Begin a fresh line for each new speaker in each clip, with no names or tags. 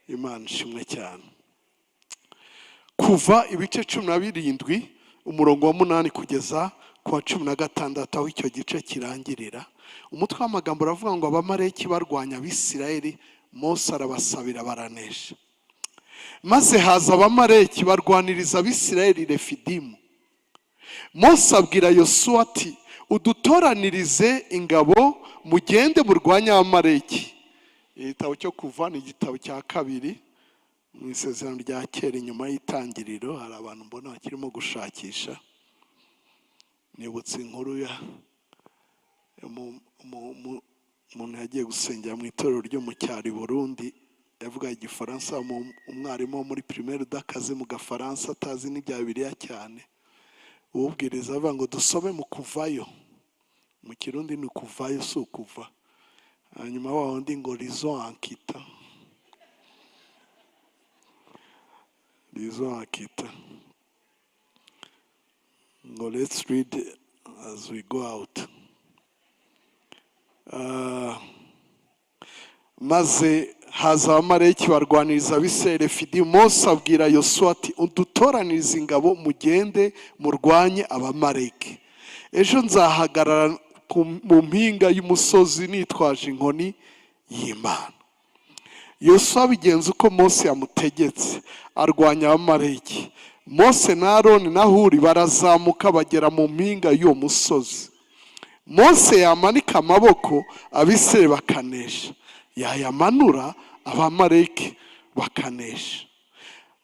Imana ishimwe cyane. Kuva ibice 17 umurongo wa 8 kugeza ku wa 16 aho icyo gice kirangirira, umutwe w'amagambo uravuga ngo abamareki barwanya Abisirayeli, Mose arabasabira baranesha. Maze haza abamareki barwaniriza Abisirayeli Refidimu. Mose abwira Yosuwa ati udutoranirize ingabo mugende murwanya abamareki. Igitabo cyo Kuva ni igitabo cya kabiri mu isezerano rya kera inyuma y'itangiriro. Hari abantu mbona bakirimo gushakisha. Nibutse inkuru ya umuntu yagiye gusengera mu itorero ryo mu cyari Burundi, yavuga igifaransa, umwarimu wo muri primaire udakaze mu gafaransa atazi n'ibya Bibiliya cyane, ubwiriza avuga ngo dusome mu Kuvayo, mu Kirundi ni Kuvayo si ukuva. Hanyuma wa wundi ngo lizo ankita, ngo let's read as we go out. Maze haza abamareki barwaniriza Abisirayeli Refidimu. Mose abwira Yosuwa ati udutoranirize ingabo mugende murwanye abamareki. Ejo nzahagarara mu mpinga y'umusozi nitwaje inkoni y'Imana. Yosuwa abigenza uko Mose yamutegetse, arwanya abamareki. Mose na Aroni na Huri barazamuka bagera mu mpinga y'uwo musozi. Mose yamanika amaboko Abisirayeli bakanesha, yayamanura abamareki bakanesha.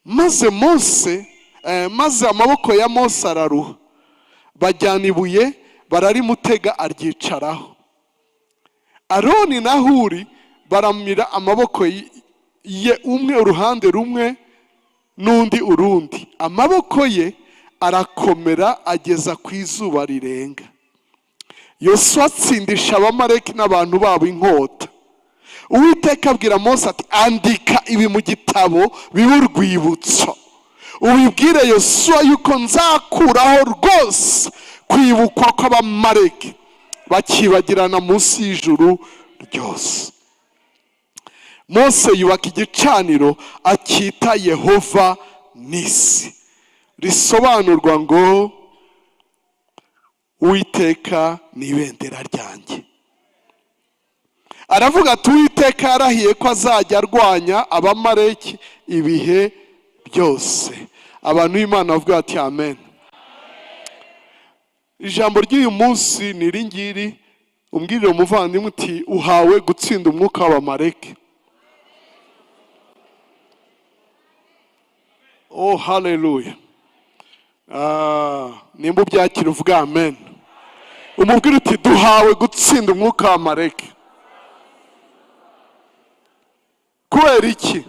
Maze amaboko ya Mose araruha, bajyana ibuye bararimutega aryicaraho. Aroni na Huri baramira amaboko ye, umwe uruhande rumwe n'undi urundi. Amaboko ye arakomera ageza ku izuba rirenga. Yosuwa atsindisha abamareki n'abantu babo inkota. Uwiteka abwira Mose ati andika ibi mu gitabo bibe urwibutso, ubibwire Yosuwa yuko nzakuraho rwose kwibukwa kw'abamareki bakibagirana munsi y'ijuru ryose. Mose yubaka igicaniro akita Yehova Nisi, risobanurwa ngo Uwiteka ni ibendera ryanjye. Aravuga ati Uwiteka yarahiye ko azajya arwanya abamareki ibihe byose. Abantu b'Imana bavuga ati amen. Ijambo ry'uyu munsi ni iringiri, umbwirire umuvandimwe uti uhawe gutsinda umwuka w'abamareki. Oh hallelujah. Nimba ubyakira uvuga amen. Umubwire uti duhawe gutsinda umwuka w'abamareki. Kubera iki?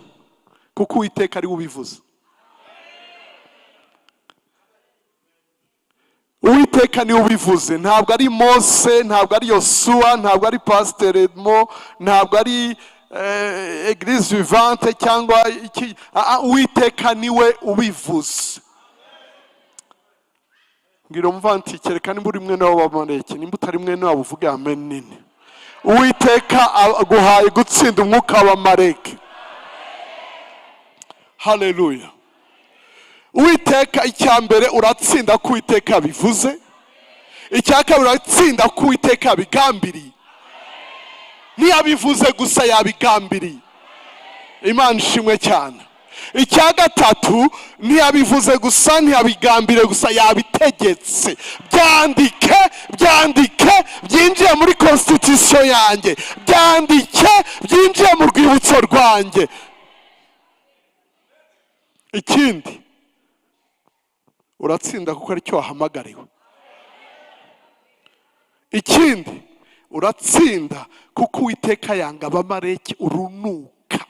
Kuko Uwiteka ari ubivuze. Uwiteka ni ubivuze, ntabwo ari Mose, ntabwo ari Yosuwa, ntabwo ari Pastor Edmo, ntabwo ari Eglise Vivante cyangwa iki. Uwiteka niwe ubivuze. Ngira umvanti kereka nimba uri mwene w'abamareki, nimba utari mwene wabo uvuge amen nini. Uwiteka aguhaye gutsinda umwuka w'abamareki. Hallelujah. Uwiteka icyambere uratsinda ko Uwiteka bivuze. Icyakabiri uratsinda ko Uwiteka bigambiriye. Ntiyabivuze gusa yabigambiriye. Imana ishimwe cyane. Icyagatatu ntiyabivuze gusa ntiyabigambiriye gusa yabitegetse. Byandike byinjiye muri constitution yanjye. Byandike byinjiye mu rwibutso rwanjye. Ikindi uratsinda kuko ari cyo wahamagariwe. Ikindi uratsinda kuko Uwiteka yanga abamareki urunuka.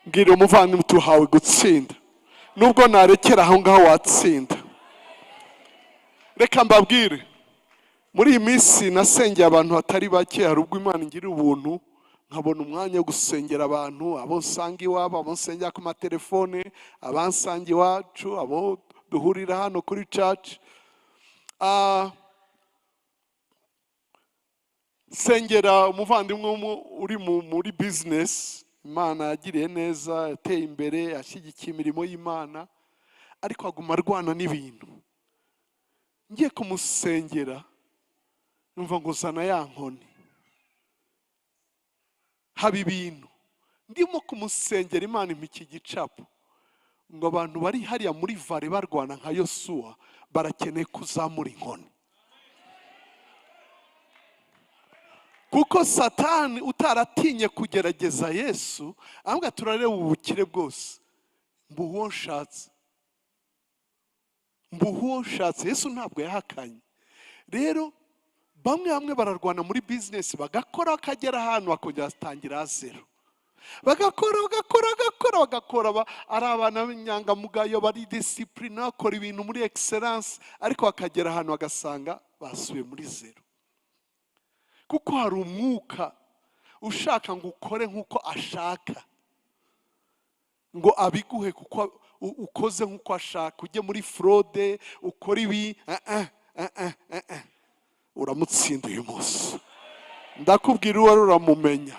Mbwira umuvandimwe tuhawe gutsinda, nubwo narekera aho ngaho watsinda. Reka mbabwire, muri iyi minsi nasengeye abantu hatari bake. Hari ubwo Imana ingira ubuntu nkabona umwanya wo gusengera abantu, abo nsanga iwabo, abo nsengera ku matelefone, abansanga iwacu, abo duhurira hano kuri church. sengera umuvandimwe uri muri business, Imana yagiriye neza, yateye imbere, ashyigikiye imirimo y'Imana, ariko aguma arwana n'ibintu. Ngiye kumusengera numva ngo zana ya nkoni, haba ibintu ndimo kumusengera, Imana impa iki gicapo ngo abantu bari hariya muri vare barwana nka Yosuwa barakeneye kuzamura inkoni. Kuko Satani utaratinye kugerageza Yesu, ahubwo turareba ubukire bwose, mbuho nshatse, mbuho nshatse. Yesu ntabwo yahakanye. Rero bamwe bararwana muri business, bagakora bakagera ahantu bakongera batangira zero, bagakora ari abana b'inyangamugayo, bari discipline, bakora ibintu muri excellence, ariko bakagera ahantu bagasanga basubiye muri zero. Kuko hari umwuka ushaka ngo ukore nk'uko ashaka, ngo abiguhe kuko ukoze nk'uko ashaka, ujye muri fraude, ukora ibi, uramutsinda uyu munsi. Ndakubwira uwo uramumenya.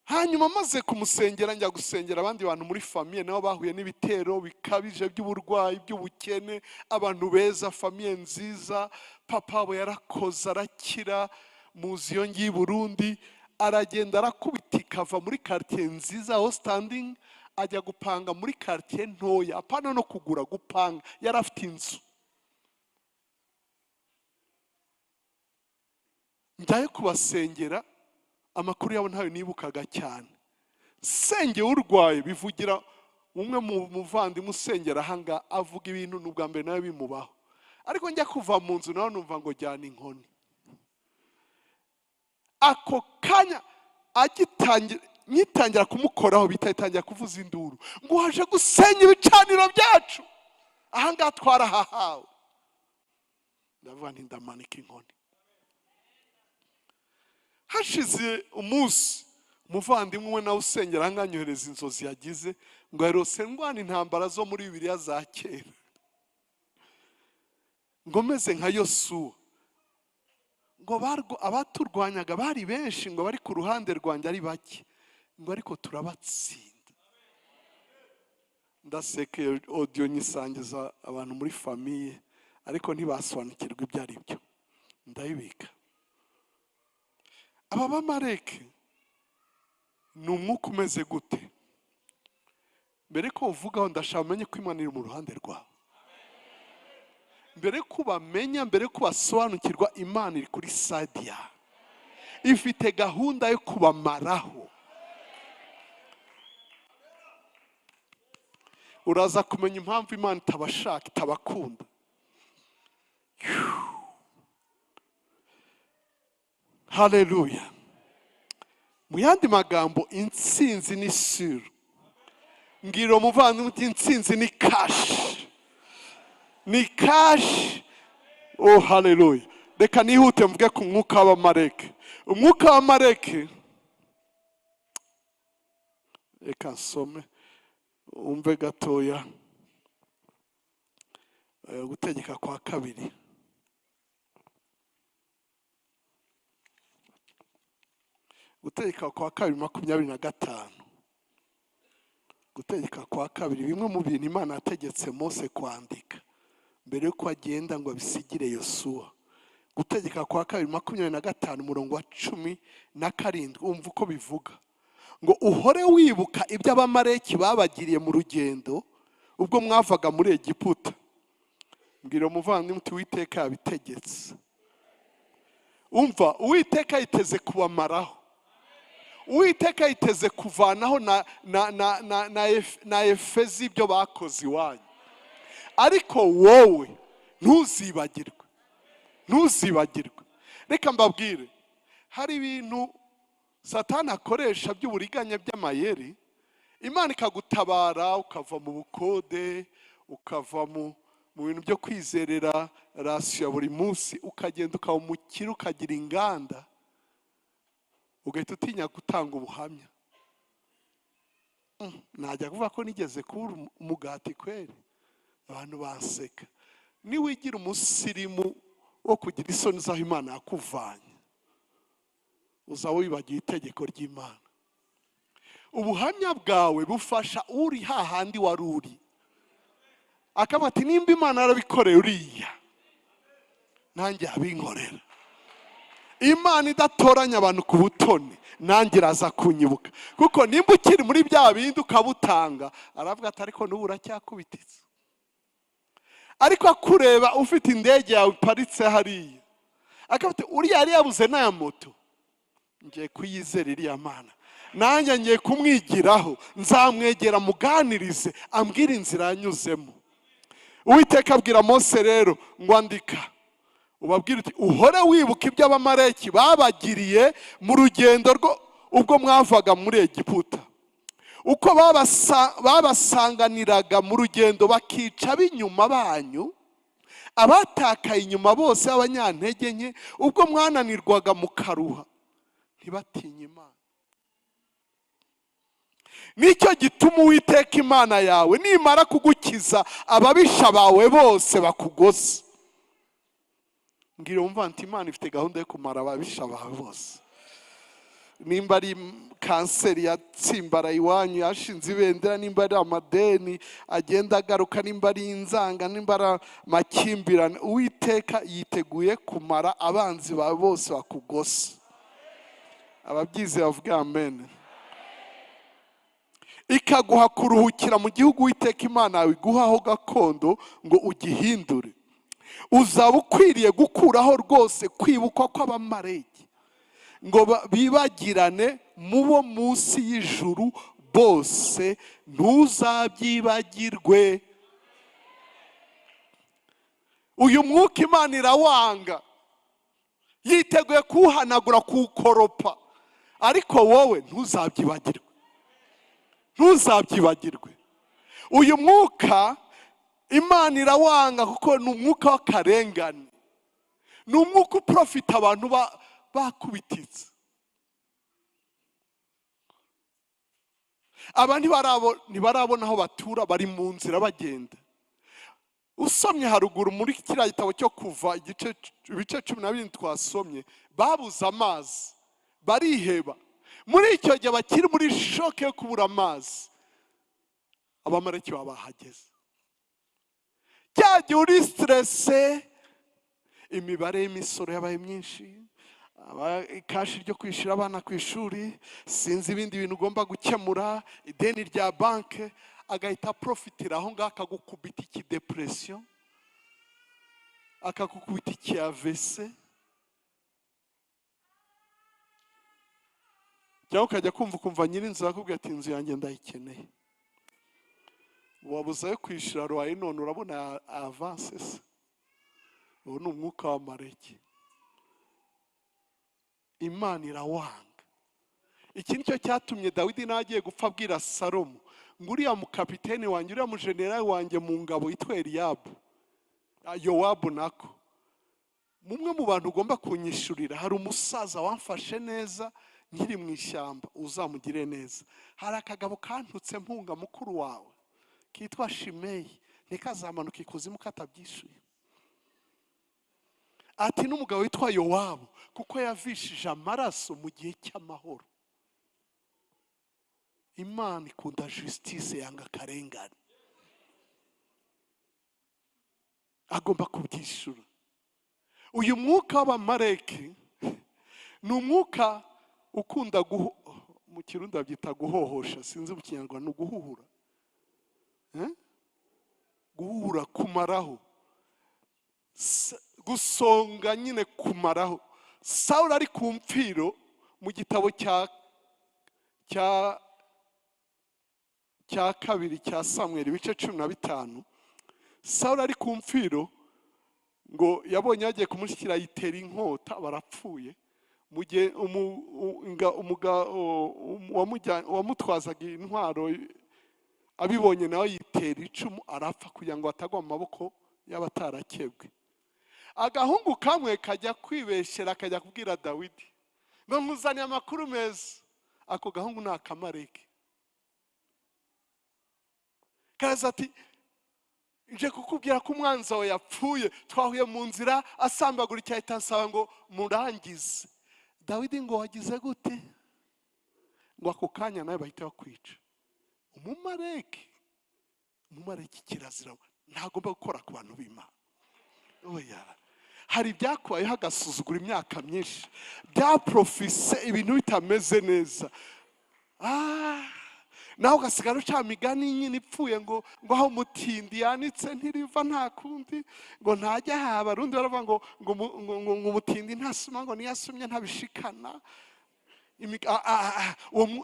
Hanyuma maze kumusengera, njya gusengera abandi bantu muri famiye nabo bahuye n'ibitero bikabije by'uburwayi, by'ubukene, abantu beza, famiye nziza. Papa we yarakoze arakira, muzi iyo ngiye i Burundi, aragenda arakubitika, ava muri quartier nziza aho standing ajya gupanga muri quartier ntoya, apana no kugura, gupanga. Yari afite inzu. Njyayo kubasengera, amakuru yabo ntayo nibukaga cyane. Senge urwaye bivugira umwe mu muvandimwe usengera ahanga, avuga ibintu n'ubwa mbere nawe bimubaho. Ariko njya kuva mu nzu nawe numva ngo jyana inkoni. Ako kanya nyitangira kumukoraho, bitatangira kuvuza induru ngo haje gusenya ibicaniro byacu, ahanga twarahahawe. Ndavuga nti ndamanika inkoni. Hashize umunsi, umuvandimwe we nawe usengera anganyohereza inzozi yagize, ngo yarose ndwana intambara zo muri Bibiliya za kera, ngo meze nka Yosuwa, ngo abaturwanyaga bari benshi, ngo bari ku ruhande rwanjye ari bake, ngo ariko turabatsinda. Ndaseke audio nyisangiza abantu muri famiye, ariko ntibasobanukirwa ibyo ari byo, ndayibika. Aba bamareke ni umwuka umeze gute? Mbere ko uvugaho, ndashaka umenye ko Imana iri mu ruhande rwawe. Mbere ko ubamenya, mbere ko basobanukirwa, Imana iri kuri side yawe, ifite gahunda yo kubamaraho. Uraza kumenya impamvu Imana itabashaka, itabakunda. Haleluya. Mu yandi magambo, intsinzi ni sure. Mbwira umuvandimwe uti intsinzi ni cash. Ni cash. Oh haleluya. Reka nihute mvuge ku mwuka w'abamareke. Umwuka w'abamareke, reka nsome umve gatoya. Gutegeka kwa kabiri, gutegeka kwa kabiri 25. Gutegeka kwa kabiri, bimwe mu bintu Imana yategetse Mose kwandika mbere yuko agenda ngo abisigire Yosuwa. Gutegeka kwa kabiri 25 umurongo wa 17, umva uko bivuga ngo uhore wibuka ibyo abamareki babagiriye mu rugendo ubwo mwavaga muri Egiputa. Mbwira umuvandimwe uti Uwiteka yabitegetse. Umva, Uwiteka yiteze kubamaraho. Uwiteka yiteze kuvanaho na efezi ibyo bakoze iwanyu. Ariko wowe ntuzibagirwe, ntuzibagirwe. Reka mbabwire, hari ibintu Satani akoresha by'uburiganya by'amayeri, Imana ikagutabara ukava mu bukode, ukava mu bintu byo kwizerera rasiyo ya buri munsi, ukagenda ukaba umukire, ukagira inganda, ugahita utinya gutanga ubuhamya. Najya kuvuga ko nigeze kubura umugati kweri, abantu baseka. Niwigira umusirimu wo kugira isoni z'aho Imana yakuvanye, uzaba wibagiye itegeko ry'Imana. Ubuhamya bwawe bufasha uri hahandi wari uri, akavuga ati nimba Imana yarabikoreye uriya, nanjye abinkorera. Imana idatoranya abantu ku butoni, nanjye iraza kunyibuka. Kuko nimba ukiri muri bya bindi ukabutanga, aravuga ati ariko n'ubu uracyakubititse. Ariko akureba ufite indege yawe iparitse hariya, akavuga ati uriya yari yabuze n'aya moto, ngiye kuyizera iriya Mana, nanjye ngiye kumwigiraho, nzamwegera muganirize ambwira inzira yanyuzemo. Uwiteka abwira Mose rero ngo andika, ubabwira uti uhore wibuka ibyo abamareki babagiriye mu rugendo ubwo mwavaga muri Egiputa, uko babasanganiraga mu rugendo bakica b'inyuma banyu, abatakaye inyuma bose b'abanyantege nke, ubwo mwananirwaga mukaruha, ntibatinye Imana. Nicyo gituma Uwiteka Imana yawe nimara kugukiza ababisha bawe bose bakugose. Ngira umva nti Imana ifite gahunda yo kumara ababisha bawe bose. Nimba ari kanseri yatsimbara iwanyu yashinze ibendera, nimba ari amadeni agenda agaruka, nimba ari inzanga, nimba ari amakimbirane, Uwiteka yiteguye kumara abanzi bawe bose bakugose. Ababyize bavuga amen. Ikaguha kuruhukira mu gihugu Uwiteka Imana yawe iguhaho gakondo ngo ugihindure. Uzaba ukwiriye gukuraho rwose kwibukwa kw'abamareki, ngo bibagirane mubo munsi y'ijuru bose, ntuzabyibagirwe. Uyu mwuka Imana irawanga, yiteguye kuwuhanagura, kuwukoropa, ariko wowe ntuzabyibagirwe. Ntuzabyibagirwe. Uyu mwuka Imana irawanga kuko ni umwuka w'akarengane, ni umwuka uprofita abantu bakubititse. Aba ntibarabona aho batura, bari mu nzira bagenda. Usomye haruguru muri kiriya gitabo cyo Kuva ibice 12 twasomye, babuze amazi bariheba. Muri icyo gihe bakiri muri shoke yo kubura amazi, abamareki babahageze. Cyagiye uri stresse, imibare y'imisoro yabaye myinshi, ikashi ryo kwishira abana ku ishuri, sinzi ibindi bintu ugomba gukemura, ideni rya banke, agahita profitira aho ngaho akagukubita ikidepression, akagukubita ikiavese, cyangwa ukajya kumva nyirinzu akubwira ati inzu yanjye ndayikeneye. Wabuze yo kwishira rwaye none urabona avance se. Uwo ni umwuka w'amareki. Imana irawanga. Iki nicyo cyatumye Dawidi nagiye gupfa abwira Salomo ngo uriya mukapiteni wanjye, uriya mujenerali wanjye mu ngabo yitwa Eliyabu, Yowabu nako, mumwe mu bantu ugomba kunyishurira. Hari umusaza wamfashe neza nkiri mu ishyamba, uzamugire neza. Hari akagabo kantutse mpunga mukuru wawe kitwa Shimeyi, ntikazamanuka ikuzimu katabyishuye. Ati n'umugabo witwa Yowabu kuko yavishije amaraso mu gihe cy'amahoro. Imana ikunda justice, yanga akarengane, agomba kubyishura. Uyu mwuka w'abamareki ni umwuka ukunda mu Kirundi babyita guhohosha, sinzi mu Kinyarwanda ni uguhuhura. Guhura, kumaraho, gusonga, nyine kumaraho. Sawuli ari ku mfiro mu gitabo cya kabiri cya Samweli ibice 15, Sawuli ari ku mfiro ngo yabonye yagiye kumushyikira, yitera inkota, barapfuye. Mu gihe wamutwazaga intwaro abibonye nawe yitera icumu, arapfa kugira ngo atagwa mu maboko y'abatarakebwe. Agahungu kamwe kajya kwibeshera, kajya kubwira Dawidi ngo nkuzaniye amakuru meza. Ako gahungu ni akamareki. Kaza ati nje kukubwira ko umwanzi wawe yapfuye. Twahuye mu nzira asambagura icyahita ansaba ngo murangize. Dawidi ngo wagize gute? Ngo ako kanya nawe bahita bakwica. Umumareki kirazira, ntagomba gukora ku bantu b'Imana. Oya, hari ibyakubayeho agasuzugura imyaka myinshi, bya profise ibintu bitameze neza, nawe ugasigara uca migani nyine ipfuye ngo aho mutindi yanitse ntiriva nta kundi, ngo ntajya haba. Abarundi baravuga ngo umutindi ntasuma, ngo niyasumye ntabishikana.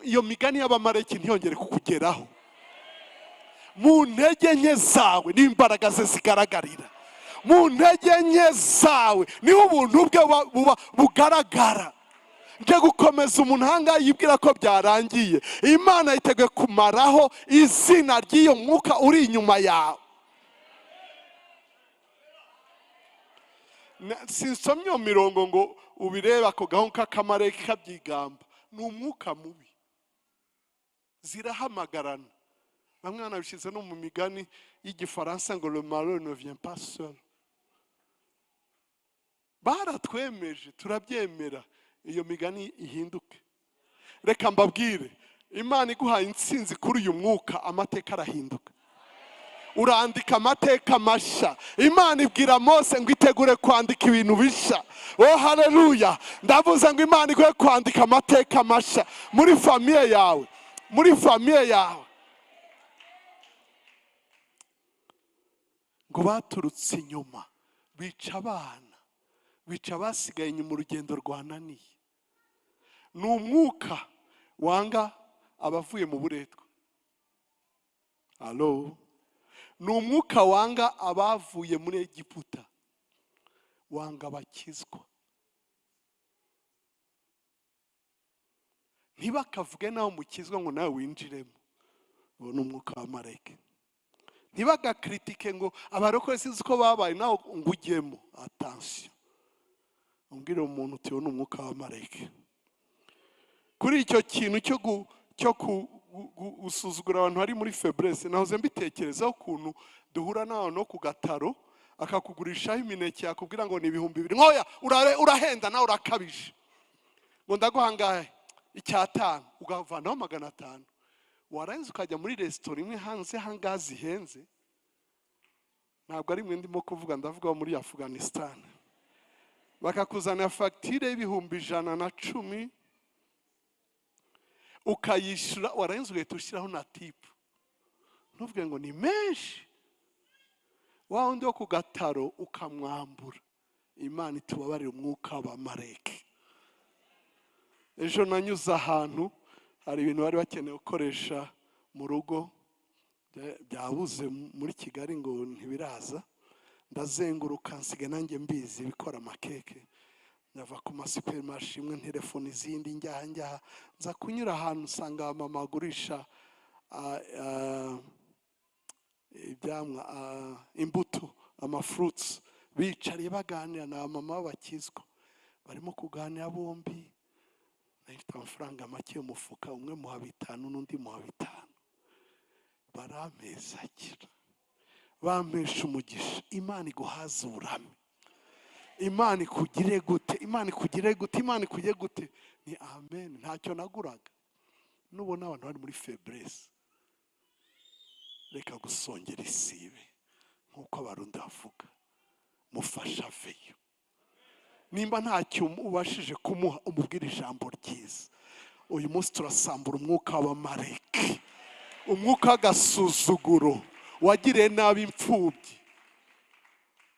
Iyo migani y'abamareki ntiyongere kukugeraho. Mu ntege nke zawe n'imbaraga ze zigaragarira. Mu ntege nke zawe niho ubuntu bwe bugaragara. Nje gukomeza umuntu ahangaha yibwira ko byarangiye. Imana yiteguye kumaraho izina ry'iyo mwuka uri inyuma yawe. Sinsomye iyo mirongo ngo ubirebe ako gahungu k'akamareki kabyigamba. Ni umwuka mubi, zirahamagarana. Bamwe banabishyize no mu migani y'igifaransa ngo le malheur ne vient pas seul. Baratwemeje, turabyemera, iyo migani ihinduke. Reka mbabwire, Imana iguhaye intsinzi kuri uyu mwuka, amateka arahinduka. Urandika amateka mashya. Imana ibwira Mose ngo itegure kwandika ibintu bishya. Oh haleluya! Ndavuze ngo Imana iguhe kwandika amateka mashya muri famiye yawe, muri famiye yawe. Ngo baturutse inyuma bica abana, bica abasigaye inyuma, urugendo rwananiye. Ni umwuka wanga abavuye mu buretwa. Halo? Ni umwuka wanga abavuye muri Egiputa, wanga abakizwa. Ntibakavuge nawe mukizwa ngo nawe winjiremo. Uwo ni umwuka w'amareki. Ntibagakritike ngo abarokore sinzi ko babaye nawe ngo ujyemo. Attention, umbwire umuntu uti uwo ni umwuka w'amareki. Kuri icyo kintu cyo gusuzugura abantu hari muri faiblesse, nahoze mbitekerezaho ukuntu duhura nawe no ku gataro akakugurishaho imineke yakubwira ngo ni 2,000. Nkoya urahenda nawe urakabije, ngo ndaguhangaye 500 ugavanaho 500. Warangiza ukajya muri resitora imwe hanze hangaha zihenze. Ntabwo ari mwe ndimo kuvuga, ndavuga muri Afghanistan. Bakakuzana fagitire y'110,000 ukayishyura, warangiza ugahita ushyiraho na tipu. Ntuvuge ngo ni menshi. Wa wundi wo ku gataro ukamwambura. Imana itubabarire umwuka w'abamareki. Ejo nanyuze ahantu hari ibintu bari bakeneye gukoresha mu rugo, byabuze muri Kigali ngo ntibiraza. Ndazenguruka nsiga nanjye mbizi bikora amakeke. Ndava ku masupermarché imwe, telefone izindi, njyaha nza kunyura ahantu usanga mama agurisha ibyamwa, imbuto, fruits. Bicariye baganira na mama w'abakizwa, barimo kuganira bombi. Nafite amafaranga make mu mufuka, umwe muha 5 n'undi muha 5. Barampezagira, bampesha umugisha. Imana iguhaze uburame. Imana ikugire gute, Imana ikugire gute, Imana ikugire gute. Ni amen. Ntacyo naguraga. Nubona abantu bari muri faiblesse, reka gusongera isibe nkuko abarundi bavuga, mufasha aveyo. Nimba ntacyo ubashije kumuha, umubwira ijambo ryiza. Uyu munsi turasambura umwuka w'abamareki, umwuka w'agasuzuguro wagiriye nabi imfubyi,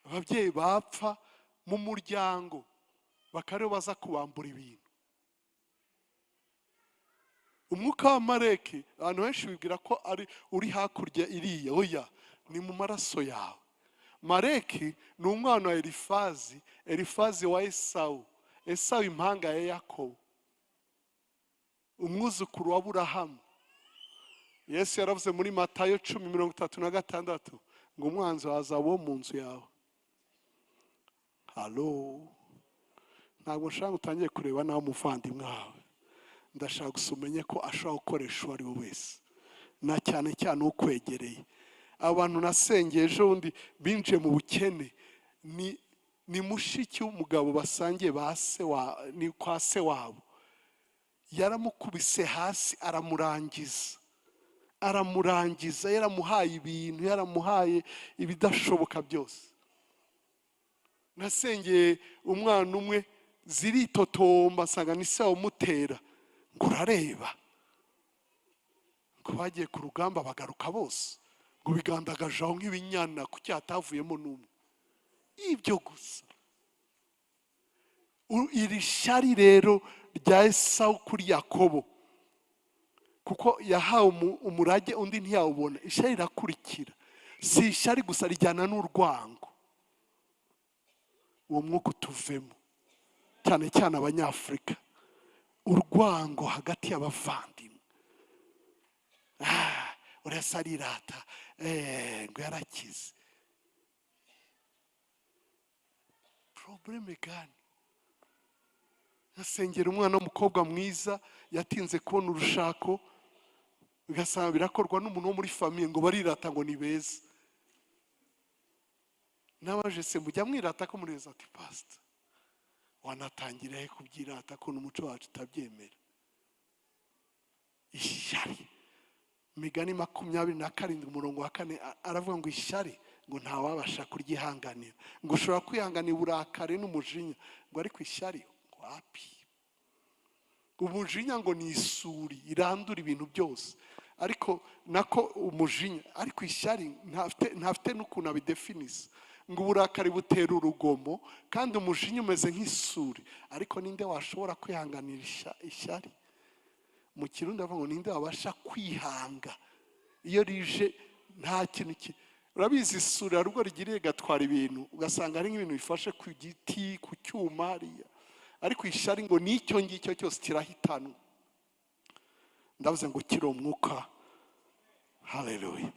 ababyeyi bapfa mu muryango bakariho baza kubambura ibintu. Umwuka w'amareki abantu benshi bibwira ko ari uri hakurya iriya. Oya, ni mu maraso yawe. Mareki ni umwana wa Elifazi, Elifazi wa Esawu, Esawu impanga ya Yakobo, umwuzukuru wa Aburahamu. Yesu yaravuze muri Matayo 10:36 ngo umwanzi wazaba wo mu nzu yawe. Halo? Ntabwo nshaka utangiye kureba nawe umuvandimwe wawe. Ndashaka gusumenye ko ashobora gukoresha uwo ari we wese, na cyane cyane ukwegereye. abantu nasengeye ejo bundi binjiye mu bukene, ni mushiki w'umugabo basangiye ni kwa se wabo, yaramukubise hasi aramurangiza, yaramuhaye ibintu, yaramuhaye ibidashoboka byose. Nasengeye umwana umwe ziritotomba, asanga ni se umutera, ngo urareba ngo bagiye ku rugamba bagaruka bose, ngo bigandagaje aho nk'ibinyana kuki hatavuyemo n'umwe. Ibyo gusa. Iri shari rero rya Esawu kuri Yakobo, kuko yahawe umurage undi ntiyawubona, ishari rirakurikira. Si ishari gusa, rijyana n'urwango. Uwo mwuka utuvemo, cyane cyane abanyafurika, urwango hagati y'abavandimwe. Urasa arirata ngo yarakize. Probleme gani? Nasengera umwana w'umukobwa mwiza yatinze kubona urushako, bigasanga birakorwa n'umuntu wo muri famiye, ngo barirata ngo ni beza. Nabaje se mujya mwirata ko mureza ati pastor, wanatangiriye kubyirata ko n'umuco wacu utabyemera. Ishari. Migani 27:4 aravuga ngo ishari ngo ntawabasha kuryihanganira, ngo ushobora kwihanganira uburakari n'umujinya, ngo ariko ishari wapi. Umujinya ngo ni isuri irandura ibintu byose, ariko nako umujinya, ariko ishari ntafite n'ukuntu abidefinisa. Ngo uburakari butera urugomo, kandi umujinya umeze nk'isuri, ariko ninde washobora kwihanganira ishari? Mu Kirundi avuga ngo ninde wabasha kwihanga iyo rije nta kintu urabizi isuri hari ubwo rigiriye gatwara ibintu, ugasanga ari nk'ibintu bifashe ku giti, ku cyuma ariya, ariko ishari ngo n'icyo ngicyo cyose kirahitana. Ndavuze ngo kiri umwuka. Haleluya.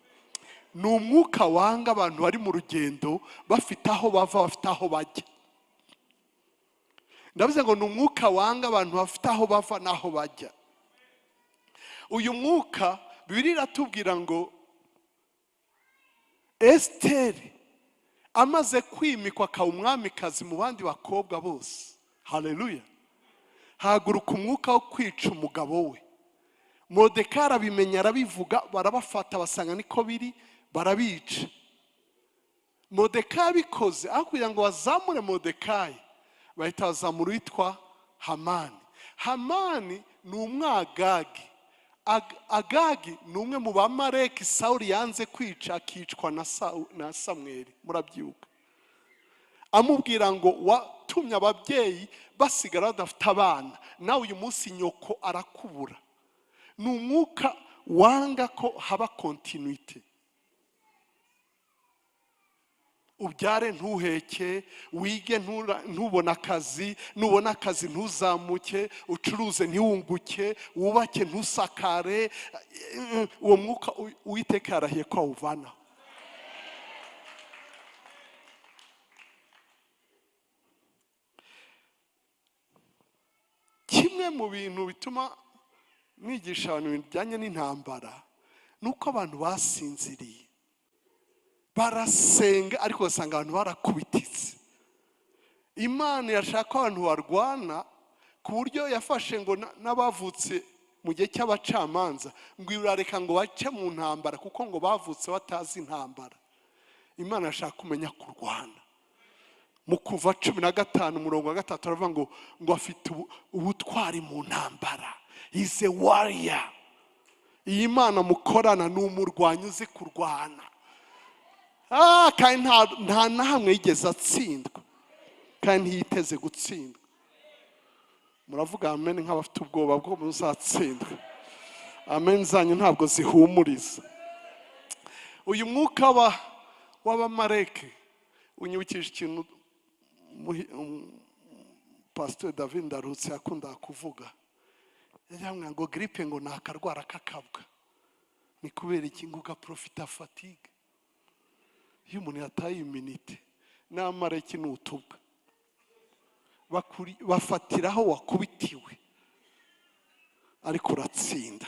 Ni umwuka wanga abantu bari mu rugendo bafite aho bava, bafite aho bajya. Ndavuze ngo ni umwuka wanga abantu bafite aho bava n'aho bajya. Uyu mwuka Bibiliya iratubwira ngo Esiteri amaze kwimikwa akaba umwamikazi mu bandi bakobwa bose. Haleluya. Haguruka umwuka wo kwica umugabo we. Moridekayi arabimenya, arabivuga, barabafata basanga niko biri, barabica. Moridekayi abikoze, aho kugira ngo bazamure Moridekayi, bahita bazamura uwitwa Hamani. Hamani ni umwagagi. Agagi ni umwe mu bamareki Sawuli yanze kwica, akicwa na Samweli, murabyibuka. Amubwira ngo watumye ababyeyi basigara badafite abana, nawe uyu munsi nyoko arakubura. Ni umwuka wanga ko haba kontinuite. Ubyare ntuheke, wige ntubona akazi, nubona akazi ntuzamuke, ucuruze ntiwunguke, wubake ntusakare. Uwo mwuka Uwiteka yarahiye ko awuvana. Kimwe mu bintu bituma mwigisha abantu ibintu bijyanye n'intambara ni uko abantu basinziriye, barasenga ariko basanga abantu barakubititse. Imana yashaka ko abantu barwana, ku buryo yafashe ngo n'abavutse mu gihe cy'abacamanza ngo irareka ngo bace mu ntambara, kuko ngo bavutse batazi intambara. Imana yashaka kumenya kurwana. Mu Kuva 15:3 aravuga ngo afite ubutwari mu ntambara. He's a warrior. Iyi Imana mukorana ni umurwanyi uzi kurwana. Kandi nta na hamwe yigeze atsindwa, kandi ntiyiteze gutsindwa. Muravuga amen nk'abafite ubwoba bwo muzatsindwa. Amen zanyu ntabwo zihumuriza. Uyu mwuka w'abamareki unyibukije ikintu Pastor David Ndarutse yakunda kuvuga. Yajyamwe ngo grippe ngo nakarwara kakabwa. Ni kubera iki? Ngo gaprofita fatigue. Iyo umuntu yataye iminite n'amareki n'utubwa, bafatiraho wakubitiwe, ariko uratsinda.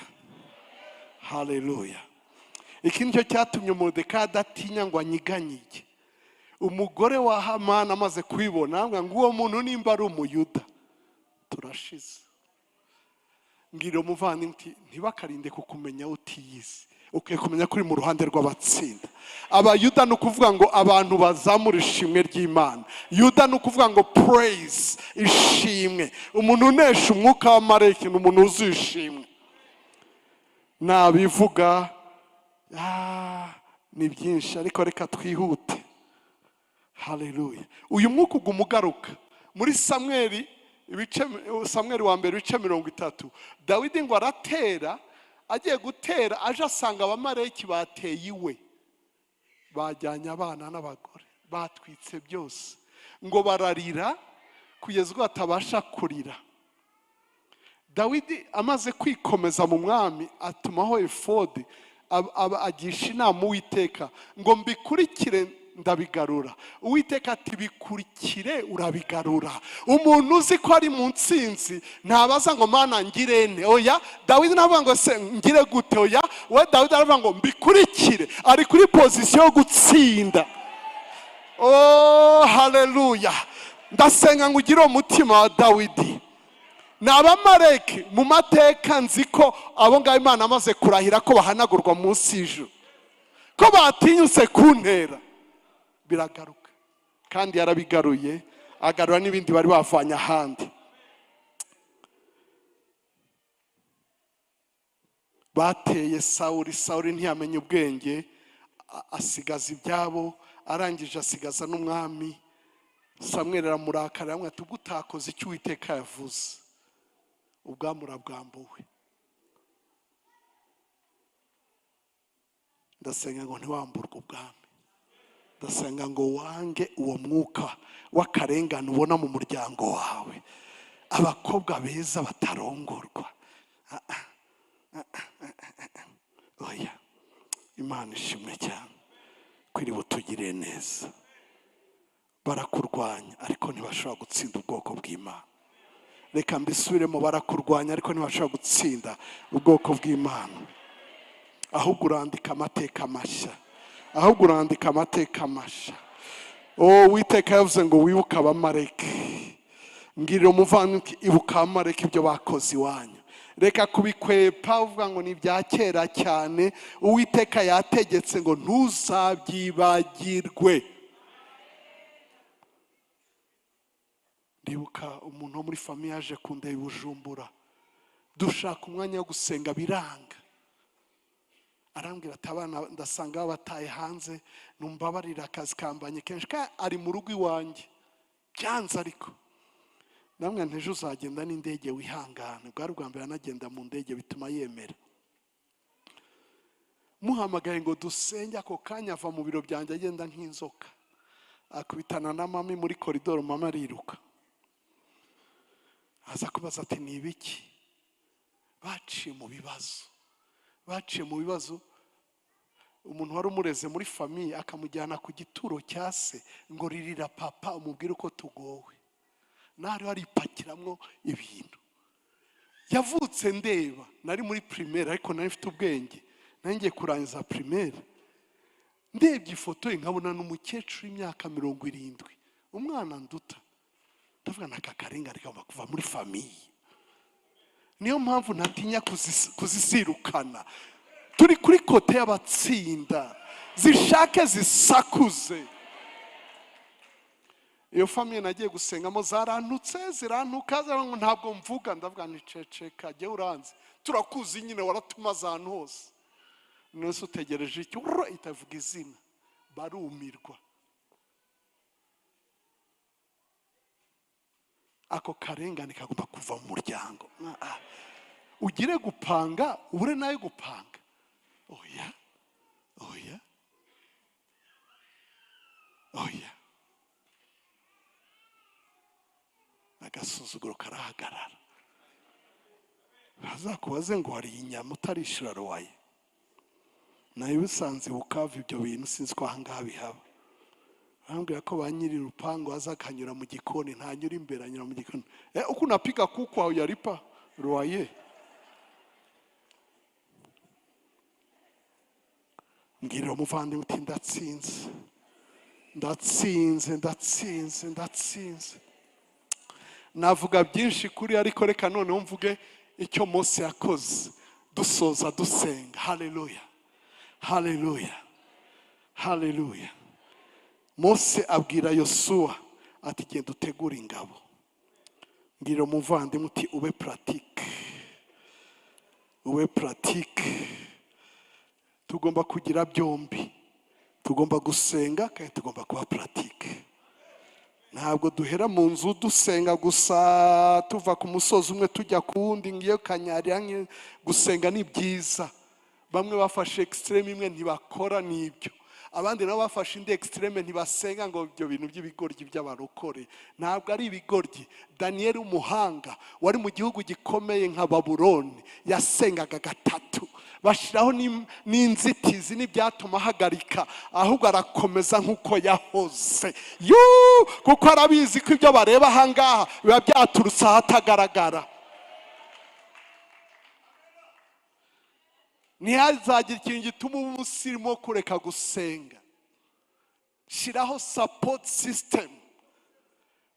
Haleluya. iki nicyo cyatumye Moridekayi adatinya ngo anyiganyige. Umugore wa Hamani amaze kubibona ngo uwo muntu nimba ari umuyuda turashize. Ngiro muvandimwe ntibakarinde kukumenya utiyizi, ukwiye kumenya kuri mu ruhande rw'abatsinda. Abayuda ni ukuvuga ngo abantu bazamura ishimwe ry'Imana. Yuda ni ukuvuga ngo praise, ishimwe. Umuntu unesha umwuka w'amareki ni umuntu uzuye ishimwe. Nabivuga ni byinshi ariko reka twihute. Haleluya. Uyu mwuka ugumugaruka muri Samweli wa mbere ibice 30. Dawidi ngo aratera, agiye gutera aje asanga abamareki bateye iwe, bajyanye abana n'abagore, batwitse byose, ngo bararira kugeza ubwo atabasha kurira. Dawidi amaze kwikomeza mu mwami atumaho efodi, agisha inama Uwiteka ngo mbikurikire ndabigarura. Uwiteka ati bikurikire urabigarura. Umuntu uzi ko ari mu ntsinzi ntabaza ngo Mana ngirene, oya. Dawidi navuga ngo se ngire gute, oya. We Dawidi aravuga ngo mbikurikire, ari kuri position yo gutsinda. Oh haleluya. Ndasenga ngo ugire umutima wa Dawidi. N'abamareki mu mateka nzi ko abo ngabo Imana amaze kurahira ko bahanagurwa munsi y'ijuru, ko batinyutse kuntera, biragaruka. Kandi yarabigaruye, agarura n'ibindi bari bavanye ahandi. Bateye Sawuli ntiyamenye ubwenge, asigaza ibyabo, arangije asigaza n'umwami. Samweli aramurakarira amwe ati utakoze icyo Uwiteka yavuze, ubwami urabwambuwe. Ndasenga ngo ntiwamburwe ubwami. Ndasenga ngo wange uwo mwuka w'akarengane ubona mu muryango wawe, abakobwa beza batarongorwa. Oya, Imana ishimwe cyane kwiri butugire neza. Barakurwanya ariko ntibashobora gutsinda ubwoko bw'Imana. Reka mbisubiremo, barakurwanya ariko ntibashobora gutsinda ubwoko bw'Imana. Ahubwo urandika amateka mashya, ahubwo urandika amateka mashya. Uwiteka yavuze ngo wibuke abamareki. Ngirira umuvandimwe ibuka abamareki ibyo bakoze iwanyu. Reka kubikwepa uvuga ngo ni ibya kera cyane. Uwiteka yategetse ngo ntuzabyibagirwe. Ndibuka umuntu wo muri famiye yaje kundeba i Bujumbura, dushaka umwanya wo gusenga biranga. Arambwira ati abana ndasanga bataye hanze, numbabarira akazi kambanye kenshi, ari mu rugo iwanjye byanze. Ariko namwe nteje uzagenda n'indege wihangane. Bwari ubwa mbere anagenda mu ndege, bituma yemera. Muhamagaye ngo dusenge, ako kanya ava mu biro byanjye agenda nk'inzoka, akubitana na mami muri koridoro. Mama ariruka aza kubaza ati ni ibiki? Baciye mu bibazo. Umuntu wari umureze muri famiye akamujyana ku gituro cya se ngo ririra papa umubwire uko tugowe. Nari waripakiramwo ibintu. Yavutse ndeba, nari muri primaire ariko nari mfite ubwenge, nari ngiye kurangiza primaire. Ndebye ifoto ye nkabona n'umukecuru w'imyaka 70, umwana nduta. Ndavuga naka karengane kava kuva muri famiye. Niyo mpamvu ntatinya kuzisirukana. Turi kuri kote y'abatsinda, zishake zisakuze. Iyo famiye nagiye gusengamo zarantutse, zirantuka, ngo ntabwo mvuga. Ndavuga niceceka, jye uranze, turakuzi nyine, waratumaze ahantu hose. Nose utegereje iki? Itavuga izina, barumirwa. Ako karengane kagomba kuva mu muryango. Ugire gupanga, ubure nawe gupanga. Oya. Agasuzuguro karahagarara. Bazakubaze ngo hari inyama utarishura roye. Nayo bisanze Bukavu ibyo bintu sinzi ko ahangaha bihaba. Bambwira ko banyiri rupango azakanyura mu gikoni, ntanyura imbere, anyura mu gikoni. Uko unapiga kuku au yaripa roye. mbwira umuvandimwe uti ndatsinze, ndatsinze, ndatsinze, ndatsinze. Navuga byinshi kuri, ariko reka noneho mvuge icyo Mose yakoze dusoza dusenga. Haleluya, haleluya, haleluya. Mose abwira Yosuwa ati genda utegure ingabo. Mbwira umuvandimwe uti ube pratique, ube pratique. Tugomba kugira byombi, tugomba gusenga kandi tugomba kuba pratique. Ntabwo duhera mu nzu dusenga gusa tuva ku musozi umwe tujya ku wundi, ngiyo kanyari. Gusenga ni byiza, bamwe bafashe extreme imwe ntibakora n'ibyo, abandi nabo bafashe indi extreme ntibasenga, ngo ibyo bintu by'ibigoryi by'abarokore. Ntabwo ari ibigoryi. Daniel umuhanga wari mu gihugu gikomeye nka Babuloni yasengaga gatatu, bashiraho n'inzitizi n'ibyatuma ahagarika, ahubwo arakomeza nk'uko yahoze. Kuko arabizi ko ibyo bareba ahangaha biba byaturutse ahatagaragara. Ntihazagira ikintu gituma umusirimu wo kureka gusenga. Shiraho support system.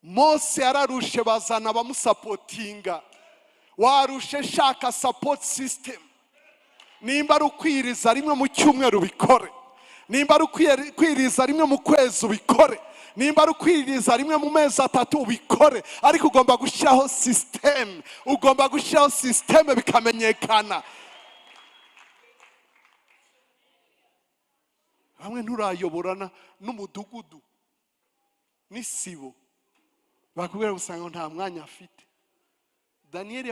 Mose yararushe, bazana abamusapotinga. Warushe, shaka support system. Nimba ari ukwiriza rimwe mu cyumweru bikore, nimba ari ukwiriza rimwe mu kwezi ubikore, nimba ari ukwiriza rimwe mu mezi 3 ubikore, ariko ugomba gushyiraho system. Ugomba gushyiraho system bikamenyekana. Bamwe nturayoborana n'umudugudu n'isibo, bakubwira gusanga nta mwanya afite. Daniel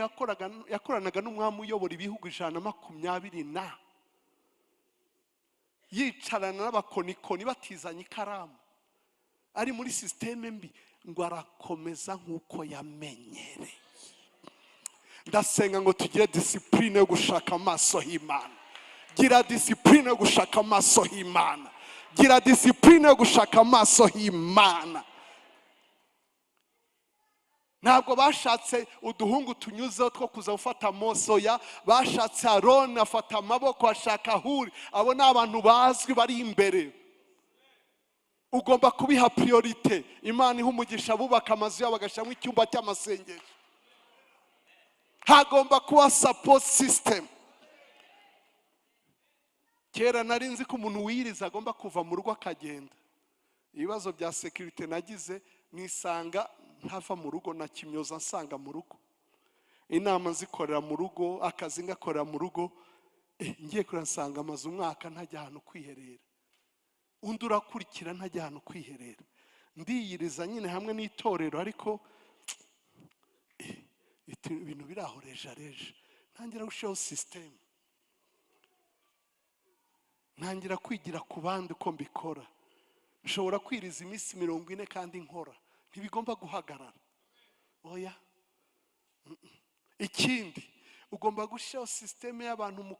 yakoranaga n'umwami uyobora ibihugu 120, yicarana n'abakonikoni batizanye ikaramu, ari muri systeme mbi, ngo arakomeza nk'uko yamenyereye. Ndasenga ngo tugire discipline yo gushaka amaso y'Imana. Gira discipline yo gushaka amaso y'Imana. Gira discipline yo gushaka amaso y'Imana. Ntabwo bashatse uduhungu tunyuzeho two kuza gufata Mose, oya, bashatse Aroni afata amaboko ashaka Huri. Abo ni abantu bazwi bari imbere. Ugomba kubiha priorite. Imana iha umugisha bubaka amazu yabo bagashyiramo icyumba cy'amasengesho. Hagomba kuba support system. Kera nari nzi ko umuntu wiriza agomba kuva mu rugo akagenda. Ibibazo bya security nagize, nisanga ntava mu rugo, na kimyoza nsanga mu rugo, inama nzikorera mu rugo, akazi ngakorera mu rugo. Ngiye kuransanga amazu umwaka ntajya ahantu kwiherera, undi urakurikira ntajya ahantu kwiherera. Ndiyiriza nyine hamwe n'itorero, ariko ibintu birahoreje areje. Ntangira gushyiraho system, ntangira kwigira ku bandi uko mbikora. Nshobora kwiriza iminsi 40 kandi nkora, ntibigomba guhagarara. Oya. Ikindi, ugomba gushyiraho system y'abantu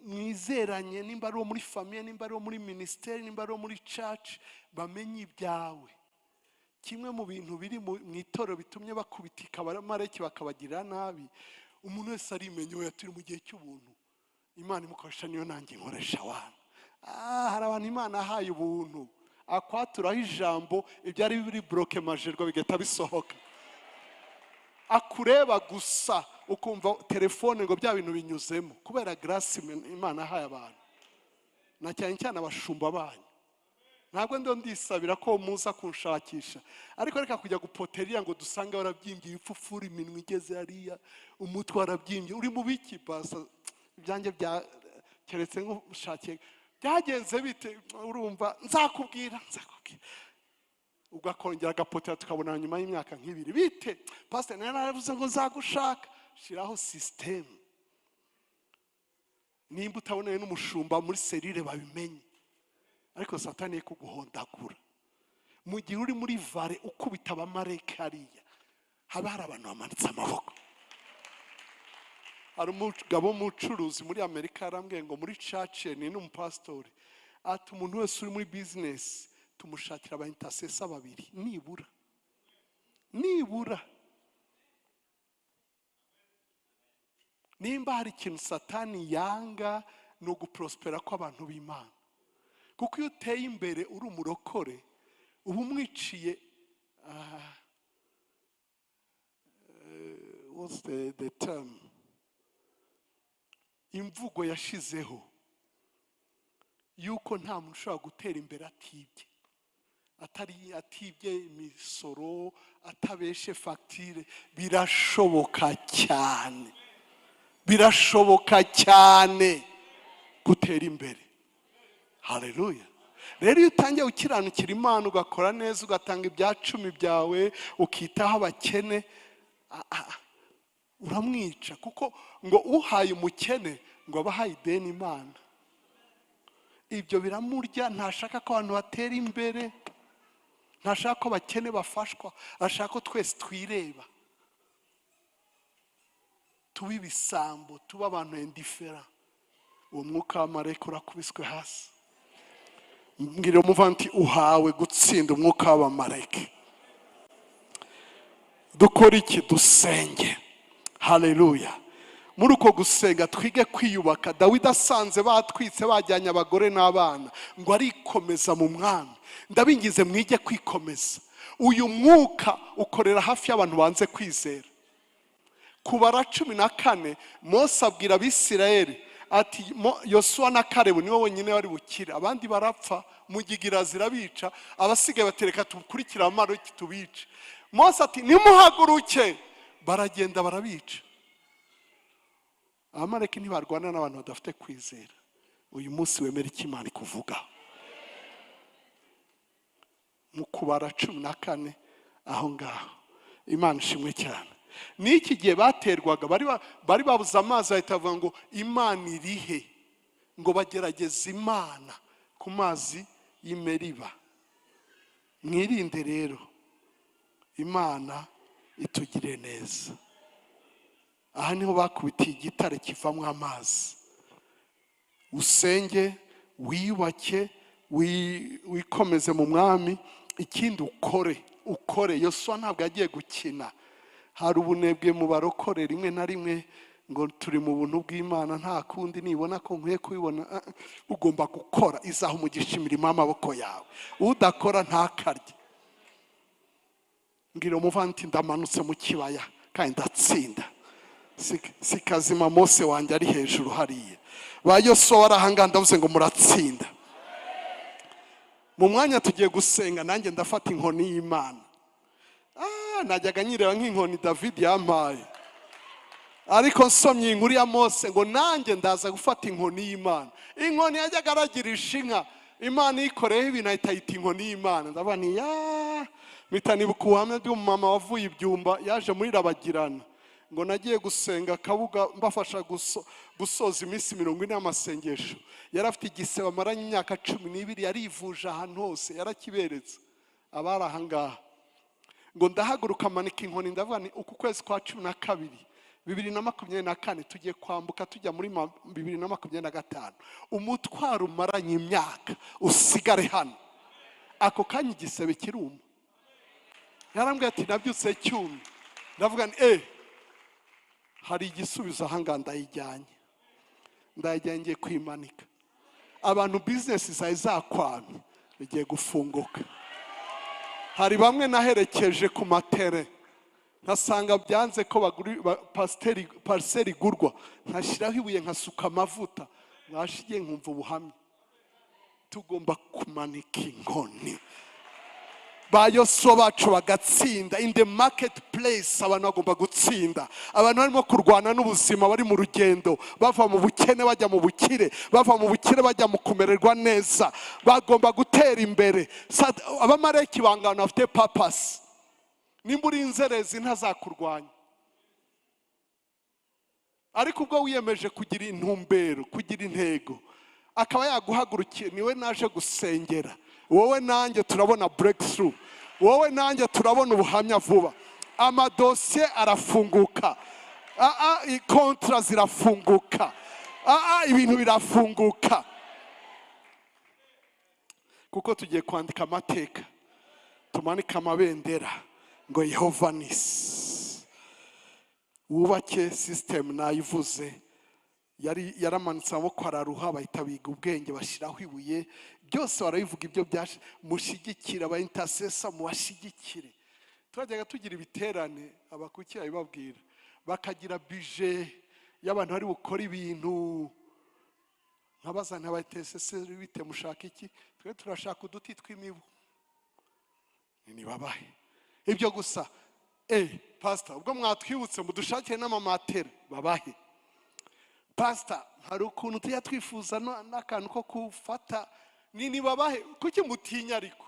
mwizeranye, nimba ari muri famille, nimba ari muri ministeri, nimba ari muri church, bamenye ibyawe. Kimwe mu bintu biri mu itorero bitumye bakubitika abamareki bakabagirira nabi, umuntu wese arimenye, oya turi mu gihe cy'ubuntu, Imana imukoresha niyo nanjye nkoresha abantu. Hari abantu Imana ahaye ubuntu, akwaturaho ijambo ibyari biri bloke majerwa bigahita bisohoka. Akureba gusa ukumva telefone ngo bya bintu binyuzemo, kubera grace Imana ahaye abantu. Na cyane cyane abashumba banyu. Ntabwo ndo ndisabira ko muza kunshakisha, ariko reka kujya gupoterira ngo dusanga barabyimbye ibipfufura, iminwa igeze hariya, umutwe warabyimbye. Uri mu biki pasa? Ibyanjye bya keretse ngo ushakiye byagenze bite? Urumva nzakubwira. Ugakongera agapotera tukabona nyuma y'imyaka nk'ibiri. Bite pastor, naravuze ngo nzagushaka. Shiraho system. Nimba utaboneye n'umushumba muri serire babimenye, ariko satani kuguhondagura. Mu gihe uri muri vare ukubita abamareke hariya, haba hari abantu bamanitse amaboko. Hari umugabo w'umucuruzi muri Amerika yarambwiye ngo muri church ni n'umupastori, ati umuntu wese uri muri business tumushakira aba intercessor 2 nibura. Nimba hari ikintu satani yanga no guprospera kw'abantu b'Imana, kuko iyo uteye imbere uri umurokore uba umwiciye what's the term, imvugo yashizeho yuko nta muntu ushobora gutera imbere atibye imisoro, atabeshe fagitire. Birashoboka cyane gutera imbere. Haleluya. Rero iyo utangiye ukiranukira Imana, ugakora neza, ugatanga ibya 10 byawe, ukitaho abakene, uramwica. Kuko ngo uhaye umukene ngo abahaye ideni Imana. Ibyo biramurya. Ntashaka ko abantu batera imbere, ntashaka ko abakene bafashwa, ashaka ko twese twireba, tuba ibisambo, tuba abantu indifera. Uwo mwuka w'amarayika urakubiswe hasi. Mbwira umuvanti uhawe gutsinda umwuka w'abamarayika. Dukora iki? Dusenge. Haleluya. Muri uko gusenga twige kwiyubaka. Dawidi asanze batwitse bajyanye abagore n'abana ngo arikomeza mu mwami. Ndabingize mwige kwikomeza. Uyu mwuka ukorera hafi y'abantu banze kwizera. Kubara 14 Mose abwira Abisirayeli ati Yosuwa na Kalebu niwe wenyine wari bukire, abandi barapfa, mugigira zirabica, abasigaye batereka tukurikira amareki tubice. Mose ati nimuhaguruke, baragenda barabica. Abamareki ntibarwana n'abantu badafite kwizera. Uyu munsi wemera icyo Imana ikuvuga. Mu kubara 14 aho ngaho Imana ishimwe cyane. N'iki gihe baterwaga bari babuze amazi, bahita bavuga ngo Imana irihe, ngo bagerageza Imana ku mazi y'Imeriba. Mwirinde rero, Imana itugire neza. Aha niho bakubitiye igitare kivamo amazi. Usenge, wiyubake, wikomeze mu mwami. Ikindi ukore. Yosuwa ntabwo yagiye gukina. Hari ubunebwe mu barokore rimwe na rimwe ngo turi mu buntu bw'Imana, nta kundi nibona ko nkwiye kubibona. Ugomba gukora, izaha umugisha imirimo y'amaboko yawe. Udakora ntakarye. Ngira umuvanti ndamanutse mu kibaya kandi ndatsinda. Sikazima Mose wanjye ari hejuru hariya. Ba Yosuwa warahanga ndavuze ngo muratsinda. Mu mwanya tugiye gusenga, nanjye ndafata inkoni y'Imana. Najyaga nyireba nk'inkoni David yampaye, ariko nsomye inkuru ya Mose ngo nanjye ndaza gufata inkoni y'Imana. Inkoni yajyaga aragirisha inka, Imana ikoreyeho ibintu ahita yita inkoni y'Imana. Ndavuga nti mpita nibuka ubuhamya bw'umumama wavuye ibyumba yaje muri Rabagirana, ngo nagiye gusenga Kabuga mbafasha gusoza iminsi 40 y'amasengesho. Yari afite igisebe amaranye imyaka 12, yarivuje ahantu hose, yarakiberetse abari aha ngaha. Ngo ndahaguruka manika inkoni, ndavuga ni uku kwezi kwa 12 2024 tugiye kwambuka tujya muri 2025. Umutwaro umaranye imyaka usigare hano. Ako kanya igisebe kiruma. Yarambwiye ati nabyutse cyumye. Ndavuga ni hari igisubizo ahanga ndayijyanye ngiye kwimanika. Abantu business zakwamye bigiye gufunguka. Hari bamwe naherekeje ku matere, nkasanga byanze ko parcelle igurwa, nkashyiraho ibuye nkasuka amavuta, nashigiye nkumva ubuhamya. Tugomba kumanika inkoni. Ba Yosuwa bacu bagatsinda. In the marketplace abantu bagomba gutsinda. Abantu barimo kurwana n'ubuzima, bari mu rugendo, bava mu bukene bajya mu bukire, bava mu bukire bajya mu kumererwa neza, bagomba gutera imbere. Abamareki bangana bafite purpose. Nimba uri inzerezi ntazakurwanya, ariko ubwo wiyemeje kugira intumbero, kugira intego, akaba yaguhagurukiye, niwe naje gusengera. Wowe nanjye turabona breakthrough. Wowe nanjye turabona ubuhamya vuba. Amadosiye arafunguka. Kontra zirafunguka. Ibintu birafunguka. Kuko tugiye kwandika amateka. Tumanika amabendera ngo Yehova nisi. Wubake system nayivuze yaramanitse amaboko araruha, bahita biga ubwenge bashyiraho ibuye, byose barabivuga ibyo byaje. Mushyigikire aba intercessor, mubashyigikire. Twajyaga tugira ibiterane, abakuki babibabwira, bakagira budget y'abantu bari bukora ibintu. Nkabaza aba intercessor bite mushaka iki? Twe turashaka uduti tw'imibu. Nibabahe ibyo gusa. Pastor, ubwo mwatwibutse mudushakire n'amamatera, babahe. Pastor, hari ukuntu tujya twifuza n'akantu ko kufata, nibabahe. Kuki mutinya? Ariko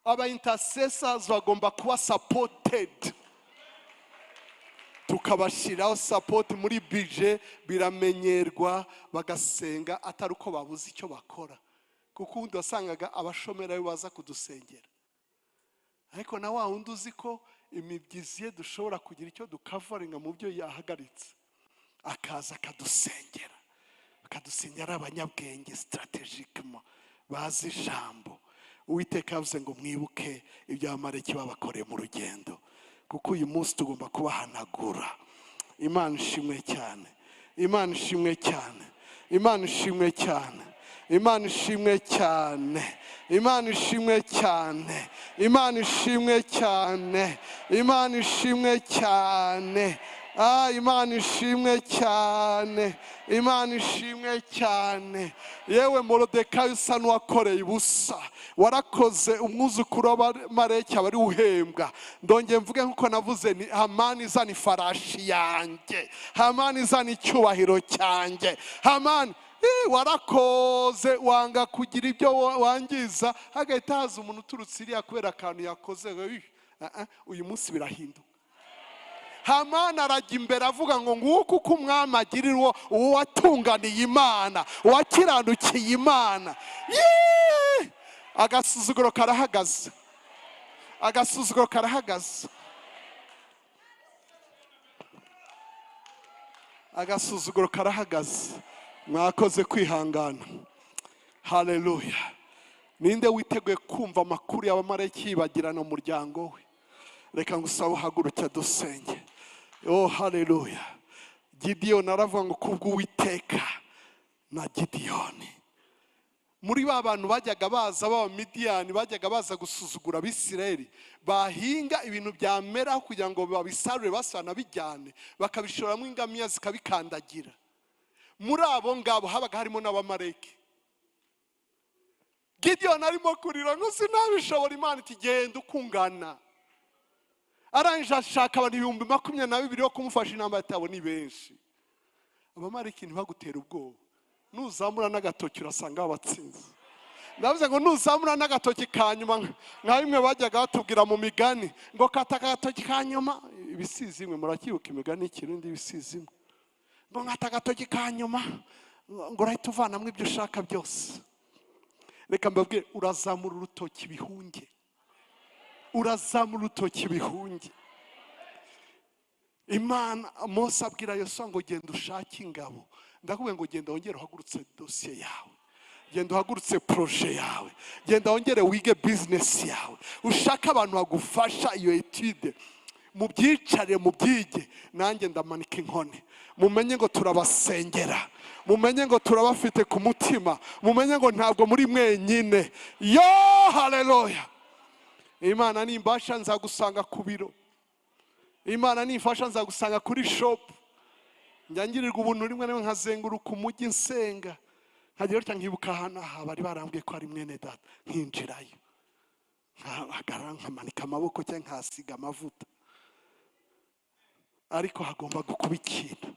aba intercessors bagomba kuba supported, tukabashyiraho support muri budget, biramenyerwa, bagasenga atari uko babuze icyo bakora. Kuko ubundi wasangaga abashomera baza kudusengera, ariko na wa wundi uzi ko imibyizi ye dushobora kugira icyo dukavaringa mu byo yahagaritse, akaza akadusengera, akadusengera. Abanyabwenge strategically bazi ijambo. Uwiteka yavuze ngo mwibuke ibyo abamarayika babakoreye mu rugendo, kuko uyu munsi tugomba kubahanagura. Imana ishimwe cyane, Imana ishimwe cyane, Imana ishimwe cyane, Imana ishimwe cyane, Imana ishimwe cyane, Imana ishimwe cyane, Imana ishimwe cyane. Imana ishimwe cyane, Imana ishimwe cyane. Yewe Morodekayi usa n'uwakoreye ubusa, warakoze. Umwuzukuru w'abamarayika bari uhembwa. Ndongeye mvuge nkuko navuze, ni Hamani izana ifarashi yanjye, Hamani izana icyubahiro cyanjye. Hamani warakoze, wanga kugira ibyo wangiza, hagahita haza umuntu uturutse iriya kubera akantu yakoze. Uyu munsi birahinduka. Hamani arajya imbere avuga ngo nguko uko umwami agirira uwo watunganiye Imana, wakiranukiye Imana. Agasuzuguro karahagaze, agasuzuguro karahagaze, agasuzuguro karahagaze. Mwakoze kwihangana. Haleluya. Ninde witeguye kumva amakuru y'abamarayika yibagirana mu muryango we? Reka ngusabe uhaguruke dusenge. Haleluya. Gideyoni aravuga ngo kubw'Uwiteka na Gideyoni. Muri ba bantu bajyaga baza b'Abamidiyani, bajyaga baza gusuzugura Abisirayeli, bahinga ibintu byamera kugira ngo babisarure basana bijyane, bakabishoramo ingamiya zikabikandagira. Muri abo ngabo habaga harimo n'abamarayika. Gideyoni arimo kurira ngo sinabishobora. Imana iti genda ukungana. Arangije ashaka abantu 22,000 yo kumufasha intambara yabo ni benshi. Abamarayika ntibagutera ubwoba. Nuzamura n'agatoki urasanga abatsinze. Ndavuze ngo nuzamura n'agatoki kanyuma, nka bimwe bajyaga batubwira mu migani ngo kata agatoki kanyuma. Ibisizi imwe murakibuka imigani ikirundi ibisizi imwe. Ngo nkata agatoki kanyuma ngo urahita uvanamwe ibyo ushaka byose. Reka mbabwire, urazamura urutoki bihunge, urazamura urutoki bihunge. Imana, Mose abwira Yosuwa ngo genda ushake ingabo. Ndakubwiye ngo genda wongere uhagurutse dosiye yawe, genda uhagurutse proje yawe, genda wongere wige business yawe, ushaka abantu bagufasha iyo etude. Mubyicare mubyige. Nanjye ndamanika inkoni. Mumenye ngo turabasengera, mumenye ngo turabafite ku mutima, mumenye ngo ntabwo muri mwenyine. Haleluya. Imana nimbasha nzagusanga ku biro, Imana nimfasha nzagusanga kuri shop. Njyangirirwa ubuntu rimwe nawe nkazenguruka umujyi nsenga, nkagira utya nkibuka hano bari barambwiye ko ari mwene data, nkinjirayo nkahagara nkamanika amaboko cyangwa nkasiga amavuta. Ariko hagomba gukuba ikintu.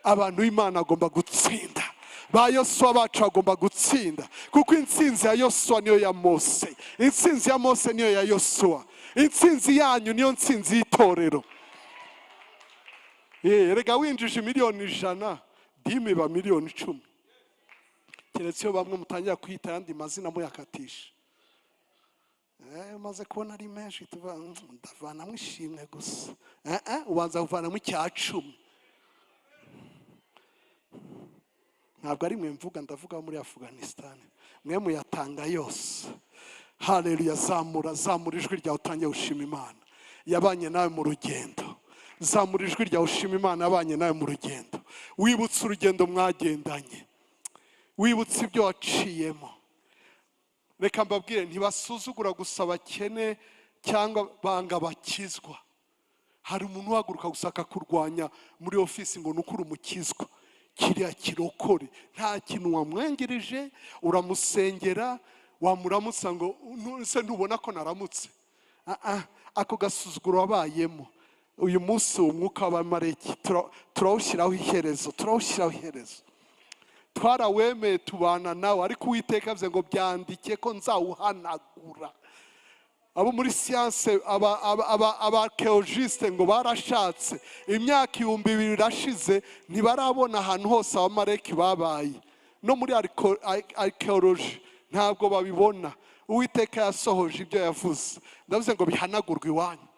Abantu b'Imana agomba gutsinda. Ba Yosuwa bacu agomba gutsinda, kuko intsinzi ya Yosuwa niyo ya Mose, intsinzi ya Mose niyo ya Yosuwa, intsinzi yanyu niyo ntsinzi y'itorero. Rega winjije miliyoni 100, dimi ba miliyoni 10. Keretse iyo bamwe mutangira kwita yandi mazina muyakatisha. Maze kubona ari menshi ndavanamo ishimwe gusa. Ubanza kuvanamo icya 10. Ntabwo ari mwe mvuga, ndavuga muri Afghanistan. Mwe muyatanga yose. Haleluya. Zamura ijwi ryawe utangiye gushima Imana yabanye nawe mu rugendo. Zamura ijwi ryawe ushima Imana yabanye nawe mu rugendo. wibutse urugendo mwagendanye, wibutse ibyo waciyemo. Reka mbabwire, ntibasuzugura gusa abakene cyangwa banga bakizwa. Hari umuntu uhaguruka gusa akakurwanya muri ofisi ngo nukuri umukizwa, kiriya kirokore, nta kintu wamwengereje, uramusengera, wamuramutsa ngo se ntubona ko naramutse. Ako gasuzuguro wabayemo, uyu munsi umwuka w'abamareki turawushyiraho iherezo, twarawemeye tubana nawe, ariko Uwiteka avuze ngo byandike ko nzawuhanagura. Abo muri siyanse, abaarchaeologiste ngo barashatse imyaka 2000 irashize ntibarabona ahantu hose abamareki babaye, no muri archaeology ntabwo babibona. Uwiteka yasohoje ibyo yavuze, ndavuze ngo bihanagurwe iwanyu.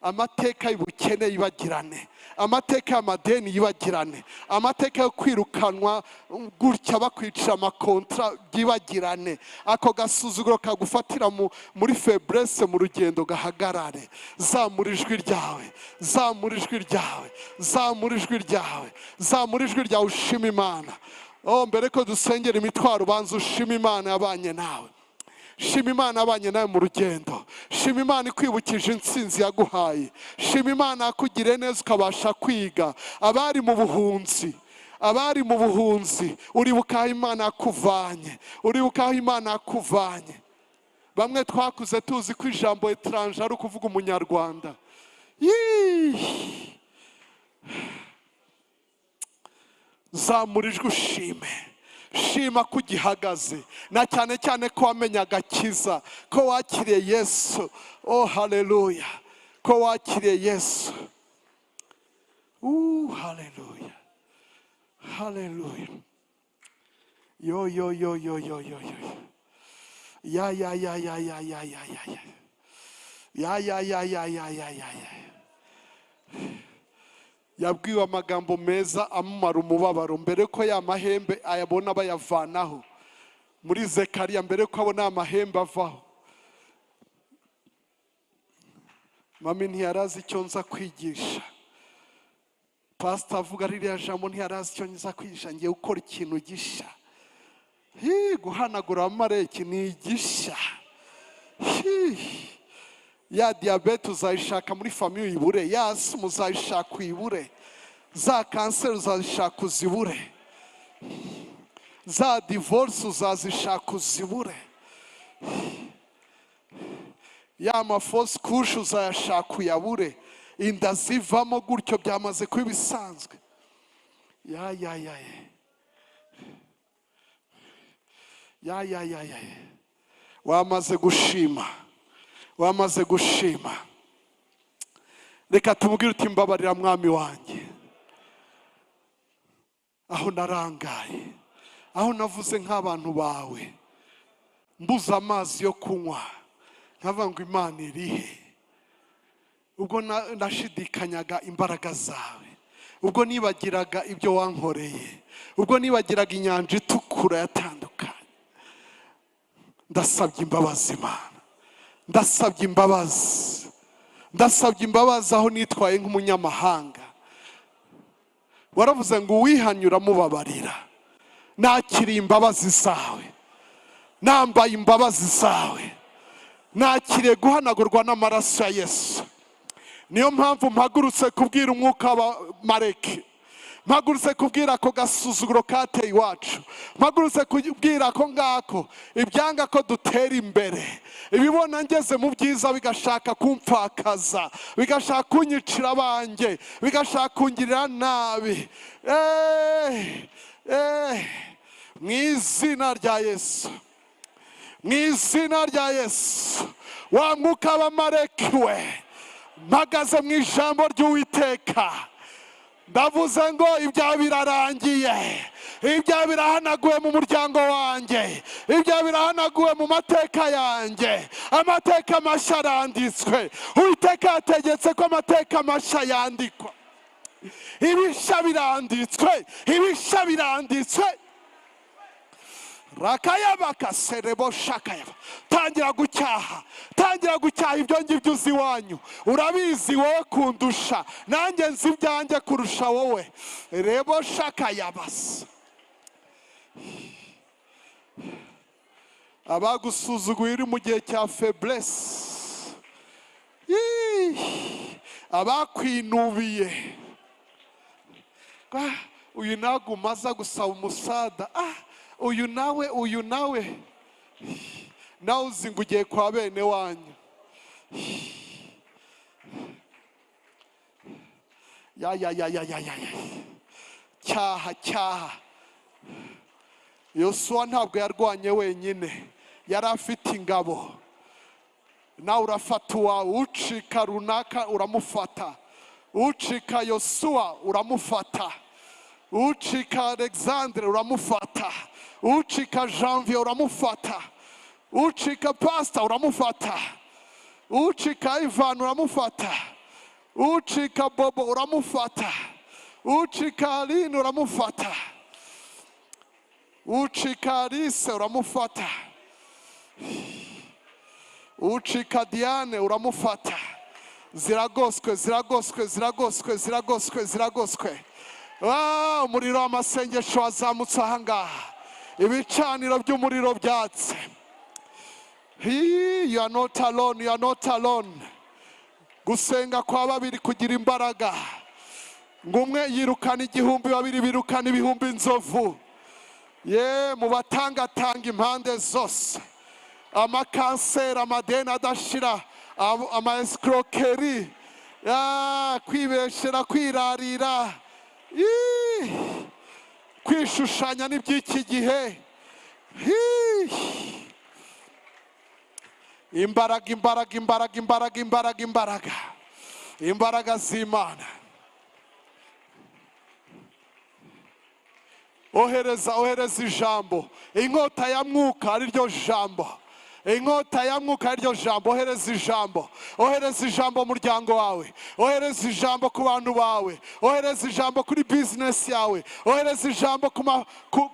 Amateka y'ubukene yibagirane, amateka y'amadeni yibagirane, amateka yo kwirukanwa gutya bakwicira amakontra yibagirane. Ako gasuzuguro kagufatira muri faiblesse mu rugendo gahagarare. Zamura ijwi ryawe, zamura ijwi ryawe, zamura ijwi ryawe, zamura ijwi ryawe, ushima Imana. Mbere ko dusengera imitwaro, banza ushima Imana yabanye nawe. Shima Imana abanye nawe mu rugendo. Shima Imana ikwibukije intsinzi yaguhaye. Shima Imana yakugiriye neza ukabasha kwiga. Abari mu buhunzi, uribuka aho Imana yakuvanye, uribuka aho Imana yakuvanye. Bamwe twakuze tuzi ko ijambo étranger ari ukuvuga umunyarwanda. Zamura ijwi ushime, shima ko ugihagaze, na cyane cyane ko wamenye agakiza, ko wakiriye Yesu. Haleluya, ko wakiriye Yesu. Haleluya, haleluya. Yo ya yabwiwe amagambo meza amumara umubabaro mbere ko ya mahembe ayabona bayavanaho. Muri Zekariya mbere ko abona amahembe avaho, mami ntiyarazi icyo nza kwigisha. Pastor avuga ririya jambo ntiyarazi icyo nza kwigisha, ngiye gukora ikintu gisha. Guhanagura abamareki ni igisha. Ya diabete uzayishaka muri famiye uyibure, ya asima uzayishaka uyibure, za kanseri uzazishaka uzibure, za divorce uzazishaka uzibure, ya mafosi kushe uzayashaka uyabure, inda zivamo gutyo byamaze kuba ibisanzwe. Wamaze gushima, wamaze gushima. Reka tumubwire uti mbabarira mwami wanjye, aho narangaye, aho navuze nk'abantu bawe, mbuze amazi yo kunywa, nkavuga ngo Imana irihe. Ubwo nashidikanyaga imbaraga zawe, ubwo nibagiraga ibyo wankoreye, ubwo nibagiraga inyanja itukura yatandukanye. Ndasabye imbabazi Imana, ndasabye imbabazi, ndasabye imbabazi aho nitwaye nk'umunyamahanga. Waravuze ngo uwihanyura mubabarira. Nakiriye imbabazi zawe, nambaye imbabazi zawe, nakiriye guhanagurwa n'amaraso ya Yesu. Niyo mpamvu mpagurutse kubwira umwuka w'abamareki, mpagurutse kubwira ako gasuzuguro kateye iwacu, mpagurutse kubwira ako ngako ibyanga ko dutera imbere, ibibona ngeze mu byiza bigashaka kumpfakaza, bigashaka kunyicira abanjye, bigashaka kungirira nabi. Mu izina rya Yesu, mu izina rya Yesu, wa mwuka w'abamareki we, mpagaze mu ijambo ry'Uwiteka, ndavuze ngo ibyaha birarangiye, ibyaha birahanaguwe mu muryango wanjye, ibyaha birahanaguwe mu mateka yanjye, amateka mashya aranditswe. Uwiteka yategetse ko amateka mashya yandikwa, ibishya biranditswe, ibishya biranditswe. rakayabaka serebo shakayaba. Tangira gucyaha ibyo ngibyo uzi iwanyu. Urabizi wowe kundusha, nanjye nzi ibyanjye kurusha wowe. Rebo shakayabasa. Abagusuzuguye uri mu gihe cya faiblesse, abakwinubiye, uyu naguma aza gusaba umusada, uyu nawe nawe uzi ngo ugiye kwa bene wanyu. Cyaha. Yosuwa ntabwo yarwanye wenyine, yari afite ingabo. Nawe urafata uwawe, ucika runaka uramufata, ucika Yosuwa uramufata, ucika Alexandre uramufata, ucika Janvier uramufata, ucika Pastor uramufata, ucika Ivan uramufata, ucika Bobo uramufata, ucika Aline uramufata, ucika Alice uramufata, ucika Diane uramufata. Ziragoswe. Umuriro w'amasengesho wazamutse ahangaha, ibicaniro by'umuriro byatse. You are not alone. Gusenga kwa babiri kugira imbaraga. Ngo umwe yirukana igihumbi, babiri birukana ibihumbi inzovu. Mu batangatanga impande zose, amakanseri, amadeni adashira, amaescroquerie, kwibeshera, kwirarira, kwishushanya n'iby'iki gihe. Imbaraga z'Imana. Ohereza ijambo. Inkota ya mwuka ari ryo jambo. Ohereza ijambo umuryango wawe. Ohereza ijambo ku bantu bawe. Ohereza ijambo kuri business yawe. Ohereza ijambo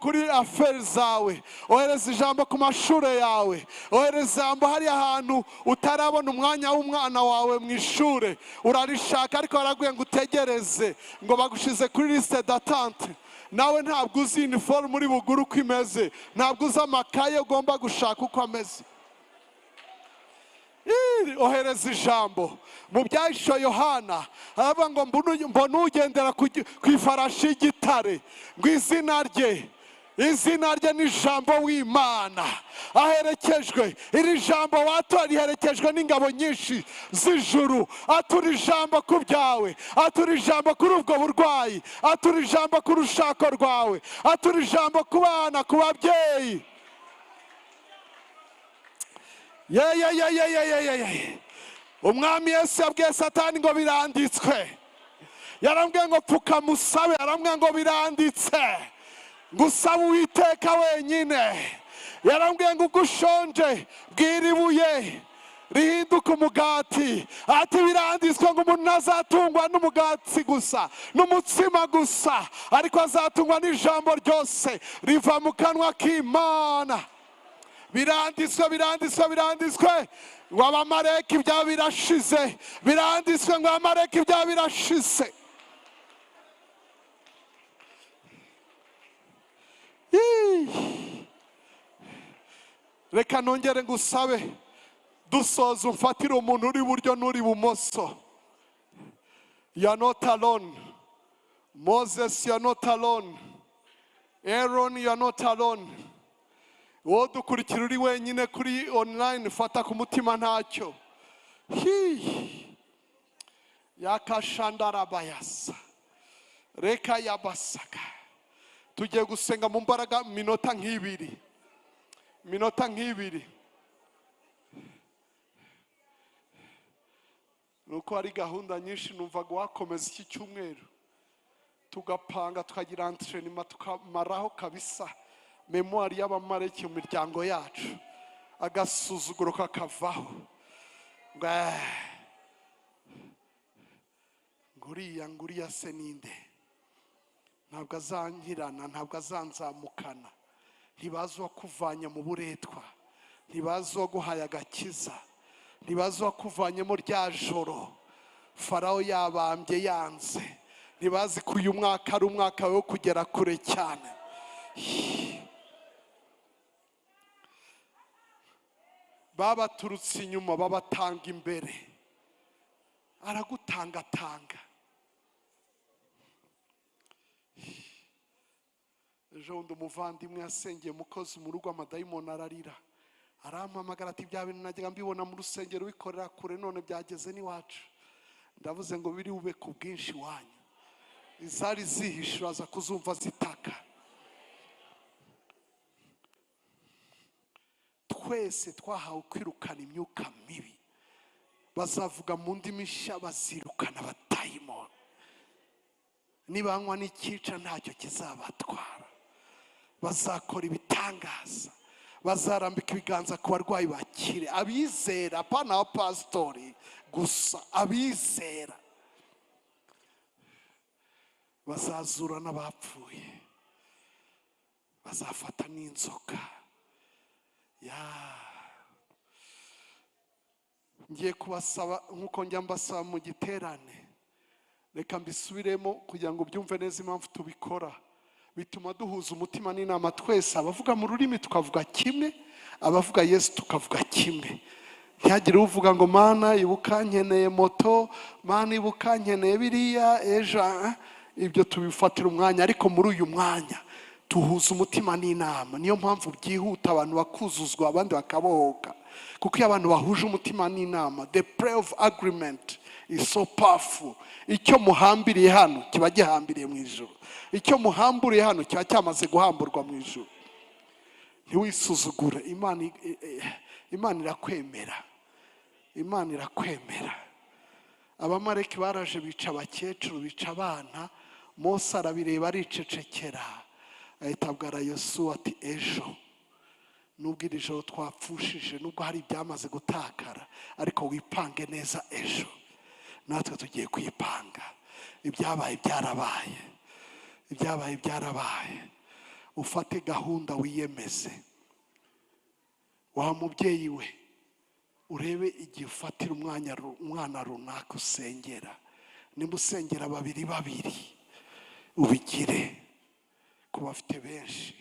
kuri affairs zawe. Ohereza ijambo ku mashure yawe. Ohereza ijambo hari ahantu utarabona umwanya w'umwana wawe mu ishure, urarishaka ariko baraguye ngo utegereze, ngo bagushize kuri liste d'attente. Nawe ntabwo uzi uniform uri buguru uko imeze, ntabwo uzi amakaye ugomba gushaka uko ameze. Ohereza ijambo. Mu byahisho Yohana aravuga ngo mbona ugendera ku ifarashi y'igitare, ngo izina rye ni ijambo w'Imana. Aherekejwe, iri jambo watora riherekejwe n'ingabo nyinshi z'ijuru. Atura ijambo ku byawe, atura ijambo kuri ubwo burwayi, atura ijambo ku rushako rwawe, atura ijambo ku bana, ku babyeyi. Umwami Yesu yabwiye Satani ngo biranditswe. Yarambwiye ngo pfuka musabe, yarambwiye ngo biranditse. Ngusaba Uwiteka wenyine. Yarambwiye ngo ugushonje bwira ibuye rihinduka umugati. Ati biranditswe ngo umuntu ntazatungwa n'umugati gusa, n'umutsima gusa, ariko azatungwa n'ijambo ryose riva mu kanwa k'Imana. Biranditswe ngo abamarayika ibyabo birashize. Biranditswe ngo abamarayika ibyabo birashize. Reka nongere ngusabe dusoza, umfatire umuntu uri buryo n'uri bumoso. You are not alone. Moses, you are not alone. Aaron, you are not alone. Wowe dukurikira uri wenyine kuri online, fata ku mutima ntacyo. Yakashandarabayasa. Reka yabasaka. Tugiye gusenga mu mbaraga minota nk'ibiri. Nuko hari gahunda nyinshi numvaga wakomeza iki cyumweru, tugapanga tukagira entraînement tukamaraho kabisa memoire y'abamarayika mu miryango yacu, agasuzuguro kakavaho. Nguriya se ninde? Ntabwo azankirana, ntabwo azanzamukana. ntibazi uwakuvanye mu buretwa, ntibazi uwaguhaye agakiza, ntibazi uwakuvanyemo rya joro Farawo yabambye yanze, ntibazi ko uyu mwaka ari umwaka wo kugera kure cyane. Babaturutse inyuma babatanga imbere, aragutangatanga. Ejo bundi umuvandimwe yasengeye umukozi mu rugo, amadayimoni ararira, arampamagara ati bya bintu najyaga mbibona mu rusengero bikorera kure, none byageze n'iwacu. Ndavuze ngo biri bube ku bwinshi wanyu, izari zihishe uraza kuzumva zitaka. Twese twahawe kwirukana imyuka mibi, bazavuga mu ndimi nshya, bazirukana abadayimoni. Nibanywa n'ikica ntacyo kizabatwara, bazakora ibitangaza, bazarambika ibiganza ku barwayi bakire. Abizera, apana abapasitori gusa, abizera bazazura n'abapfuye, bazafata n'inzoka. Ngiye kubasaba nkuko njya mbasaba mu giterane, reka mbisubiremo kugira ngo byumve neza impamvu tubikora. Bituma duhuza umutima n'inama twese, abavuga mu rurimi tukavuga kimwe, abavuga Yesu tukavuga kimwe. Ntihagire uvuga ngo Mana ibuka nkeneye moto, Mana ibuka nkeneye biriya ejo. Ibyo tubifatira umwanya, ariko muri uyu mwanya tuhuza umutima n'inama. Niyo mpamvu byihuta abantu bakuzuzwa, abandi bakabohoka. Kuko iyo abantu bahuje umutima n'inama, the prayer of agreement is so powerful. Icyo muhambiriye hano kiba gihambiriye mu ijuru, icyo muhamburiye hano kiba cyamaze guhamburwa mu ijuru. Ntiwisuzugure, Imana irakwemera, Imana irakwemera. Abamareki baraje bica abakecuru, bica abana. Mose arabireba aricecekera, ahita abwira Yosuwa ati ejo nubwo iri joro twapfushije, nubwo hari ibyamaze gutakara, ariko wipange neza ejo. Natwe tugiye kwipanga. Ibyabaye byarabaye, ibyabaye byarabaye. Ufate gahunda wiyemeze. Wa mubyeyi we, urebe igihe ufatira umwana runaka usengera. Nimba usengera babiri babiri, ubigire. Kuba afite benshi,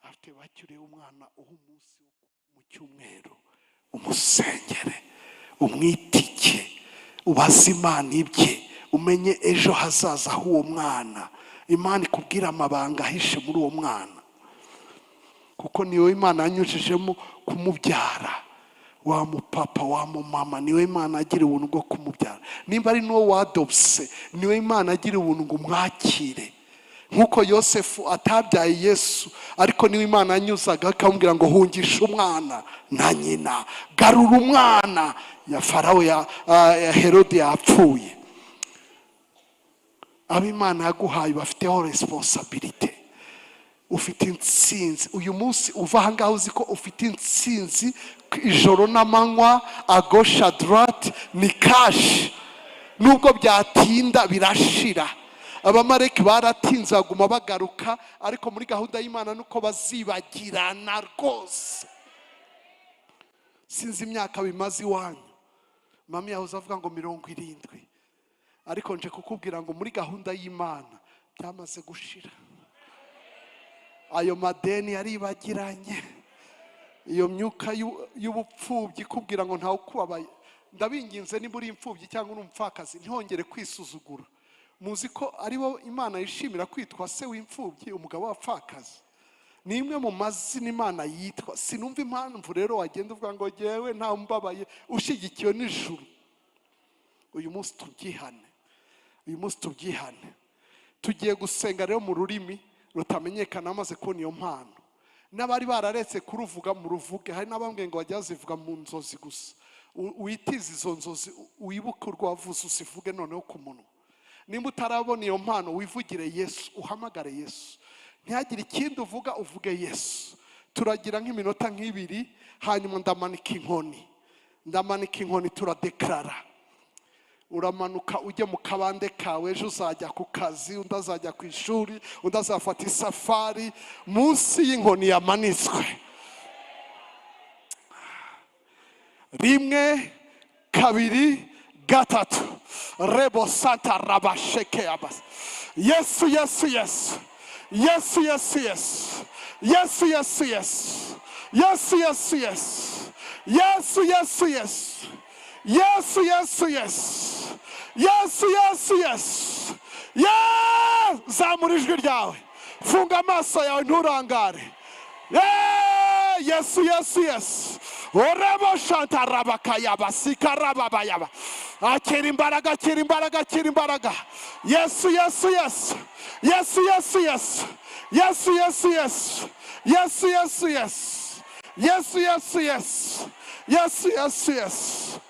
afite bake, urebe umwana umunsi mu cyumweru umusengere, umwitike, ubaze Imana ibye, umenye ejo hazaza h'uwo mwana. Imana ikubwira amabanga ahishe muri uwo mwana, kuko niwe Imana yanyujijemo kumubyara. Wa mupapa, wa mumama, niwe Imana agira ubuntu bwo kumubyara. Nimba ari n'uwo wadopse, niwe Imana agira ubuntu ngo umwakire. Nkuko Yosefu atabyaye Yesu, ariko niwe Imana yanyuzaga akamubwira ngo hungisha umwana na nyina, garura umwana. Ya Farawo ya Herode yapfuye. Abo Imana yaguhaye bafiteho responsibility. Ufite intsinzi uyu munsi, uva aha ngaho uzi ko ufite intsinzi. Ijoro n'amanywa, agosha droite ni kashi. Nubwo byatinda birashira. Abamareki baratinze baguma bagaruka, ariko muri gahunda y'Imana nuko bazibagirana rwose. Sinzi imyaka bimaze iwanyu. Mami yahoze avuga ngo 70, ariko nje kukubwira ngo muri gahunda y'Imana byamaze gushira. Ayo madeni yaribagiranye, iyo myuka y'ubupfubyi kubwira ngo ntawe kubabaye. Ndabinginze niba uri imfubyi cyangwa uri umupfakazi, ntihongere kwisuzugura. Muzi ko aribo Imana yishimira kwitwa se w'imfubyi, umugabo w'apfakazi. Ni imwe mu mazina Imana yitwa. Sinumva impamvu rero wagenda uvuga ngo jewe nta mbabaye, ushigikiwe n'ijuru. Uyu munsi tubyihane, uyu munsi tubyihane. Tugiye gusenga rero mu rurimi rutamenyekana, amaze kubona iyo mpano. N'abari bararetse kuruvuga mu ruvuge. Hari n'abambwiye ngo bajya bazivuga mu nzozi gusa. Witize izo nzozi, wibuke urwavuze, usivuge noneho ku munwa. Nimba utarabona iyo mpano, wivugire Yesu, uhamagare Yesu. Ntihagire ikindi uvuga, uvuge Yesu. Turagira nk'iminota nk'ibiri, hanyuma ndamanika inkoni. Ndamanika inkoni, turadeklara. uramanuka ujye mu kabande kawe, ejo uzajya ku kazi, undi azajya ku ishuri, undi azafata isafari munsi y'inkoni yamanitswe. Rimwe, kabiri, gatatu. Rebo santa rabasheke abas. Yesu, Yesu, Yesu. Yesu, Yesu, Yesu. Yesu, Yesu, Yesu. Yesu, Yesu, Yesu. Yesu, Yesu, Yesu. Yesu, Yesu, Yesu. Yesu, Yesu, Yesu. Yesu, zamura ijwi ryawe, funga amaso yawe nturangare. Yesu, Yesu, Yesu. Orebo shanta rabakaya basika rababayaba. Akira imbaraga, akira imbaraga, akira imbaraga. Yesu, Yesu, Yesu. Yesu, Yesu, Yesu. Yesu, Yesu, Yesu. Yesu, Yesu, Yesu. Yesu, Yesu, Yesu. Yesu, Yesu, Yesu.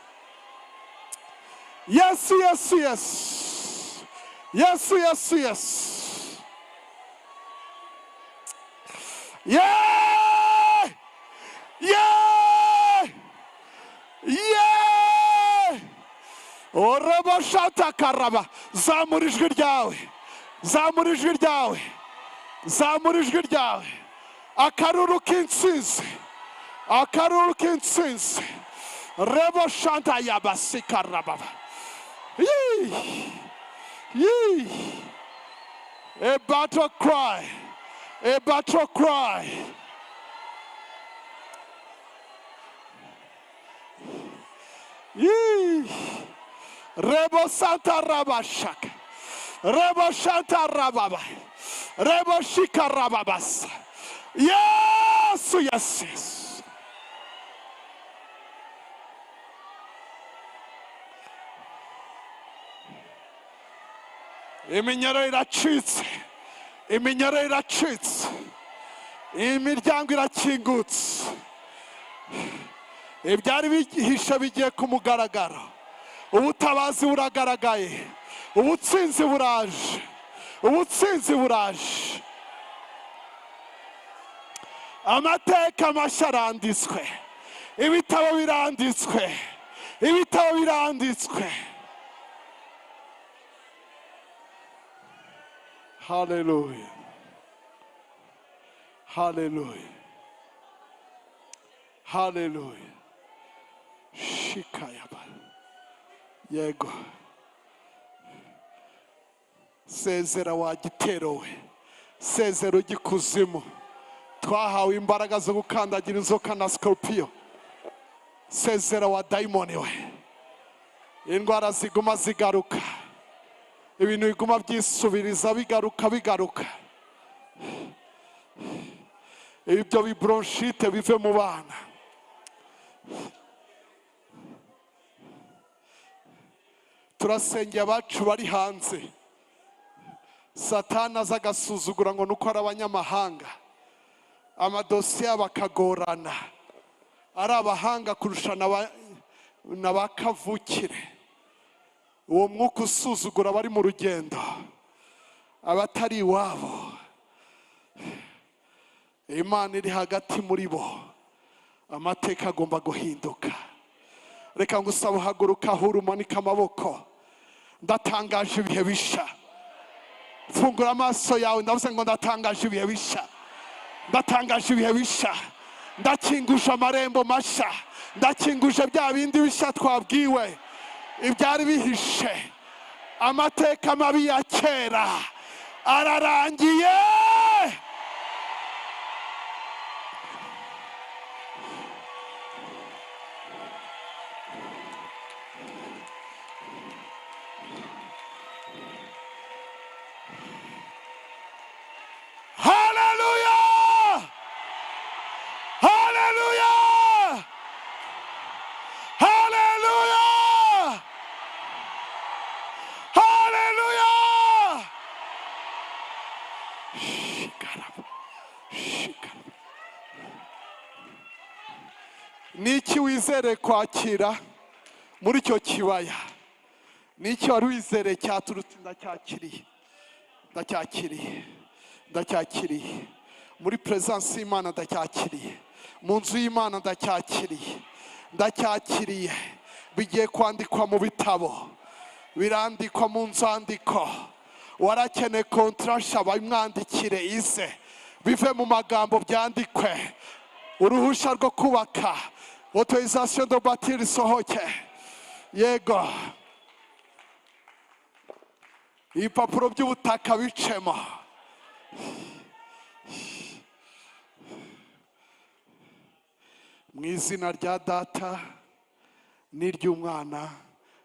Yesu, Yesu, Yesu. Yesu, Yesu, Yesu. Yeah! Yeah! Yeah! Oraba shata karaba. Zamura ijwi ryawe. Zamura ijwi ryawe. Zamura ijwi ryawe. Akaruru k'intsinzi. Akaruru k'intsinzi. Rebo shanta yabasika rababa. Yee! Yee! A battle cry. A battle cry. Yee! Rebo santa rabashaka. Rebo shanta rababa. Rebo shika rababas. Yes, yes, yes. Iminyaro iracitse. Iminyaro iracitse. Imiryango irakingutse. Ibyari bihishe bigiye ku mugaragaro. Ubutabazi buragaragaye. Ubutsinzi buraje. Ubutsinzi buraje. Amateka mashya aranditswe. Ibitabo biranditswe. Ibitabo biranditswe. Hallelujah. Hallelujah. Hallelujah. Shikayaba. Yego. Sezera wa gitero we. Sezera ugikuzimu. Twahawe imbaraga zo gukandagira inzoka na scorpio. Sezera wa daimoni we. Indwara ziguma zigaruka. Ibintu biguma byisubiriza bigaruka bigaruka. Ibyo bibronchite bive mu bana. Turasengera abacu bari hanze. Satani azagasuzugura ngo nuko ari abanyamahanga. Amadosiye bakagorana. Ari abahanga kurusha n'abakavukire. Uwo mwuka usuzugura bari mu rugendo. Abatari iwabo. Imana iri hagati muri bo. Amateka agomba guhinduka. Reka ngusaba uhaguruka hura umanika amaboko. Ndatangaje ibihe bisha. Fungura amaso yawe ndavuze ngo ndatangaje ibihe bisha. Ndatangaje ibihe bisha. Ndakinguje amarembo masha. Ndakinguje bya bindi bisha twabwiwe. Ibyari bihishe. Amateka mabi ya kera ararangiye. Hallelujah! Hallelujah! Hallelujah! Hallelujah! Shikaraba. Shikaraba. Niki wizere kwakira muri icyo kibaya? Niki wari wizere cyaturutse ndacyakiriye? Ndacyakiriye. Ndacyakiriye. Muri presence y'Imana ndacyakiriye. Mu nzu y'Imana ndacyakiriye. Ndacyakiriye. Bigiye kwandikwa mu bitabo. birandikwa mu nzandiko. Warakeneye kontrasha bayimwandikire ize bive mu magambo byandikwe. Uruhusha rwo kubaka autorisation de bâtir isohoke. Yego, ibipapuro by'ubutaka bicemo. Mu izina rya Data n'iry'Umwana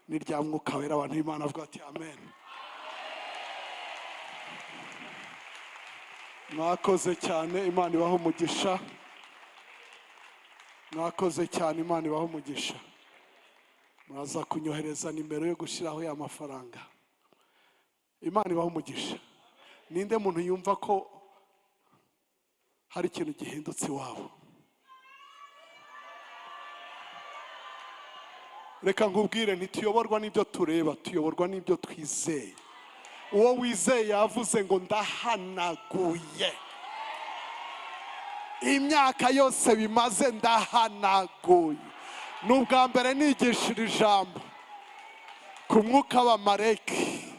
n'irya Mwuka Wera, abantu b'Imana bavuga ati amen. Mwakoze cyane, Imana ibahe umugisha. Mwakoze cyane, Imana ibahe umugisha. Muraza kunyohereza nimero yo gushyiraho ya mafaranga. Imana ibahe umugisha. Ninde muntu yumva ko hari ikintu gihindutse iwabo? Reka nkubwire, ntituyoborwa n'ibyo tureba, tuyoborwa n'ibyo twizeye. Uwo wizeye yavuze ngo ndahanaguye. Imyaka yose bimaze ndahanaguye. N'ubwa mbere nigishira ijambo ku mwuka w'abamareki.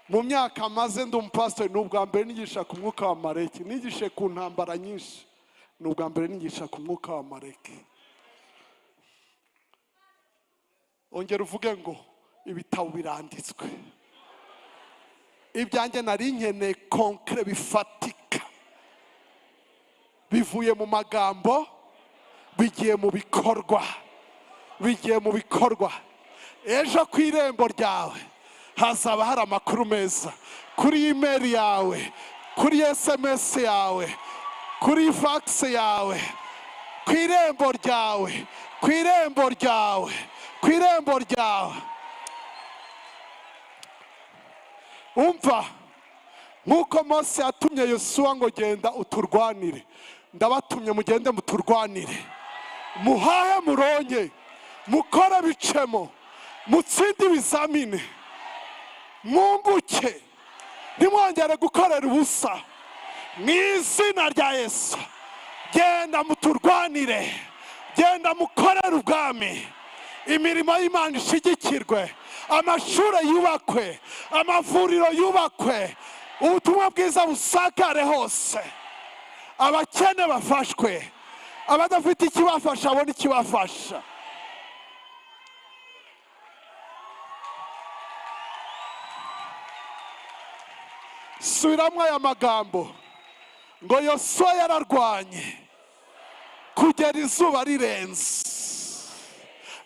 Mu myaka maze ndi umupasitori, n'ubwa mbere nigisha ku mwuka w'abamareki. Nigishe ku ntambara nyinshi, n'ubwa mbere nigisha ku mwuka w'abamareki. Ongera uvuge ngo ibitabo biranditswe. Ibyanjye nari nkeneye konkre bifatika, bivuye mu magambo bigiye mu bikorwa, bigiye mu bikorwa. Ejo ku irembo ryawe hazaba hari amakuru meza, kuri email yawe, kuri SMS yawe, kuri fax yawe, ku irembo ryawe, ku irembo ryawe, ku irembo ryawe. Umva, nk'uko Mose yatumye Yosuwa ngo genda uturwanire, ndabatumye mugende muturwanire. Muhahe muronke, mukore bicemo, mutsinde ibizamini, mwunguke, ntimwongere gukorera ubusa. Mu izina rya Yesu, genda muturwanire, genda mukorere ubwami. Imirimo y'Imana ishigikirwe, amashuri yubakwe, amavuriro yubakwe, ubutumwa bwiza busakare hose, abakene bafashwe, abadafite ikibafasha abone ikibafasha. Subiramo aya magambo ngo Yosuwa yararwanye kugera izuba rirenze.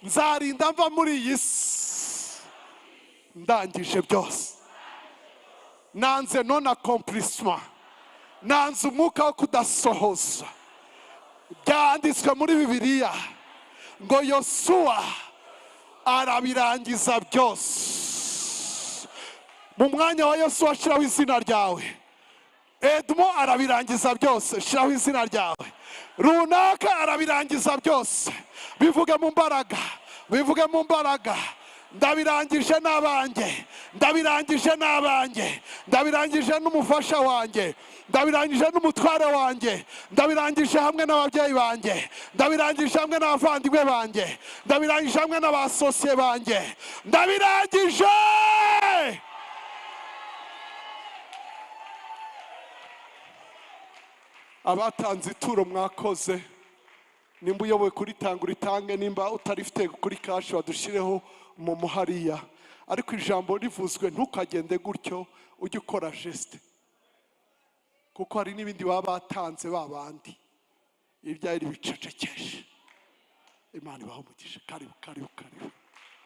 Nzarinda mva muri iyi si ndangije byose. Nanze non accomplissement, nanze umwuka wo kudasohoza. Byanditswe muri Bibiliya ngo Yosuwa arabirangiza byose. Mu mwanya wa Yosuwa shiraho izina ryawe. Edmo arabirangiza byose, shiraho izina ryawe. Runaka arabirangiza byose, bivuge mu mbaraga, bivuge mu mbaraga. Ndabirangije n'abanjye, ndabirangije n'abanjye, ndabirangije n'umufasha wanjye, ndabirangije n'umutware wanjye, ndabirangije hamwe n'ababyeyi banjye, ndabirangije hamwe n'abavandimwe banjye, ndabirangije hamwe n'abasosiye banjye, ndabirangije. Abatanze ituro mwakoze. Nimba uyoboye kuritanga uritange, nimba utarifite kuri kashi wadushireho mu muhariya. Ariko ijambo rivuzwe ntukagende gutyo, ujye ukora geste, kuko hari n'ibindi baba batanze babandi ibyari bicecekeshe. Imana ibahe umugisha. Karibu karibu karibu.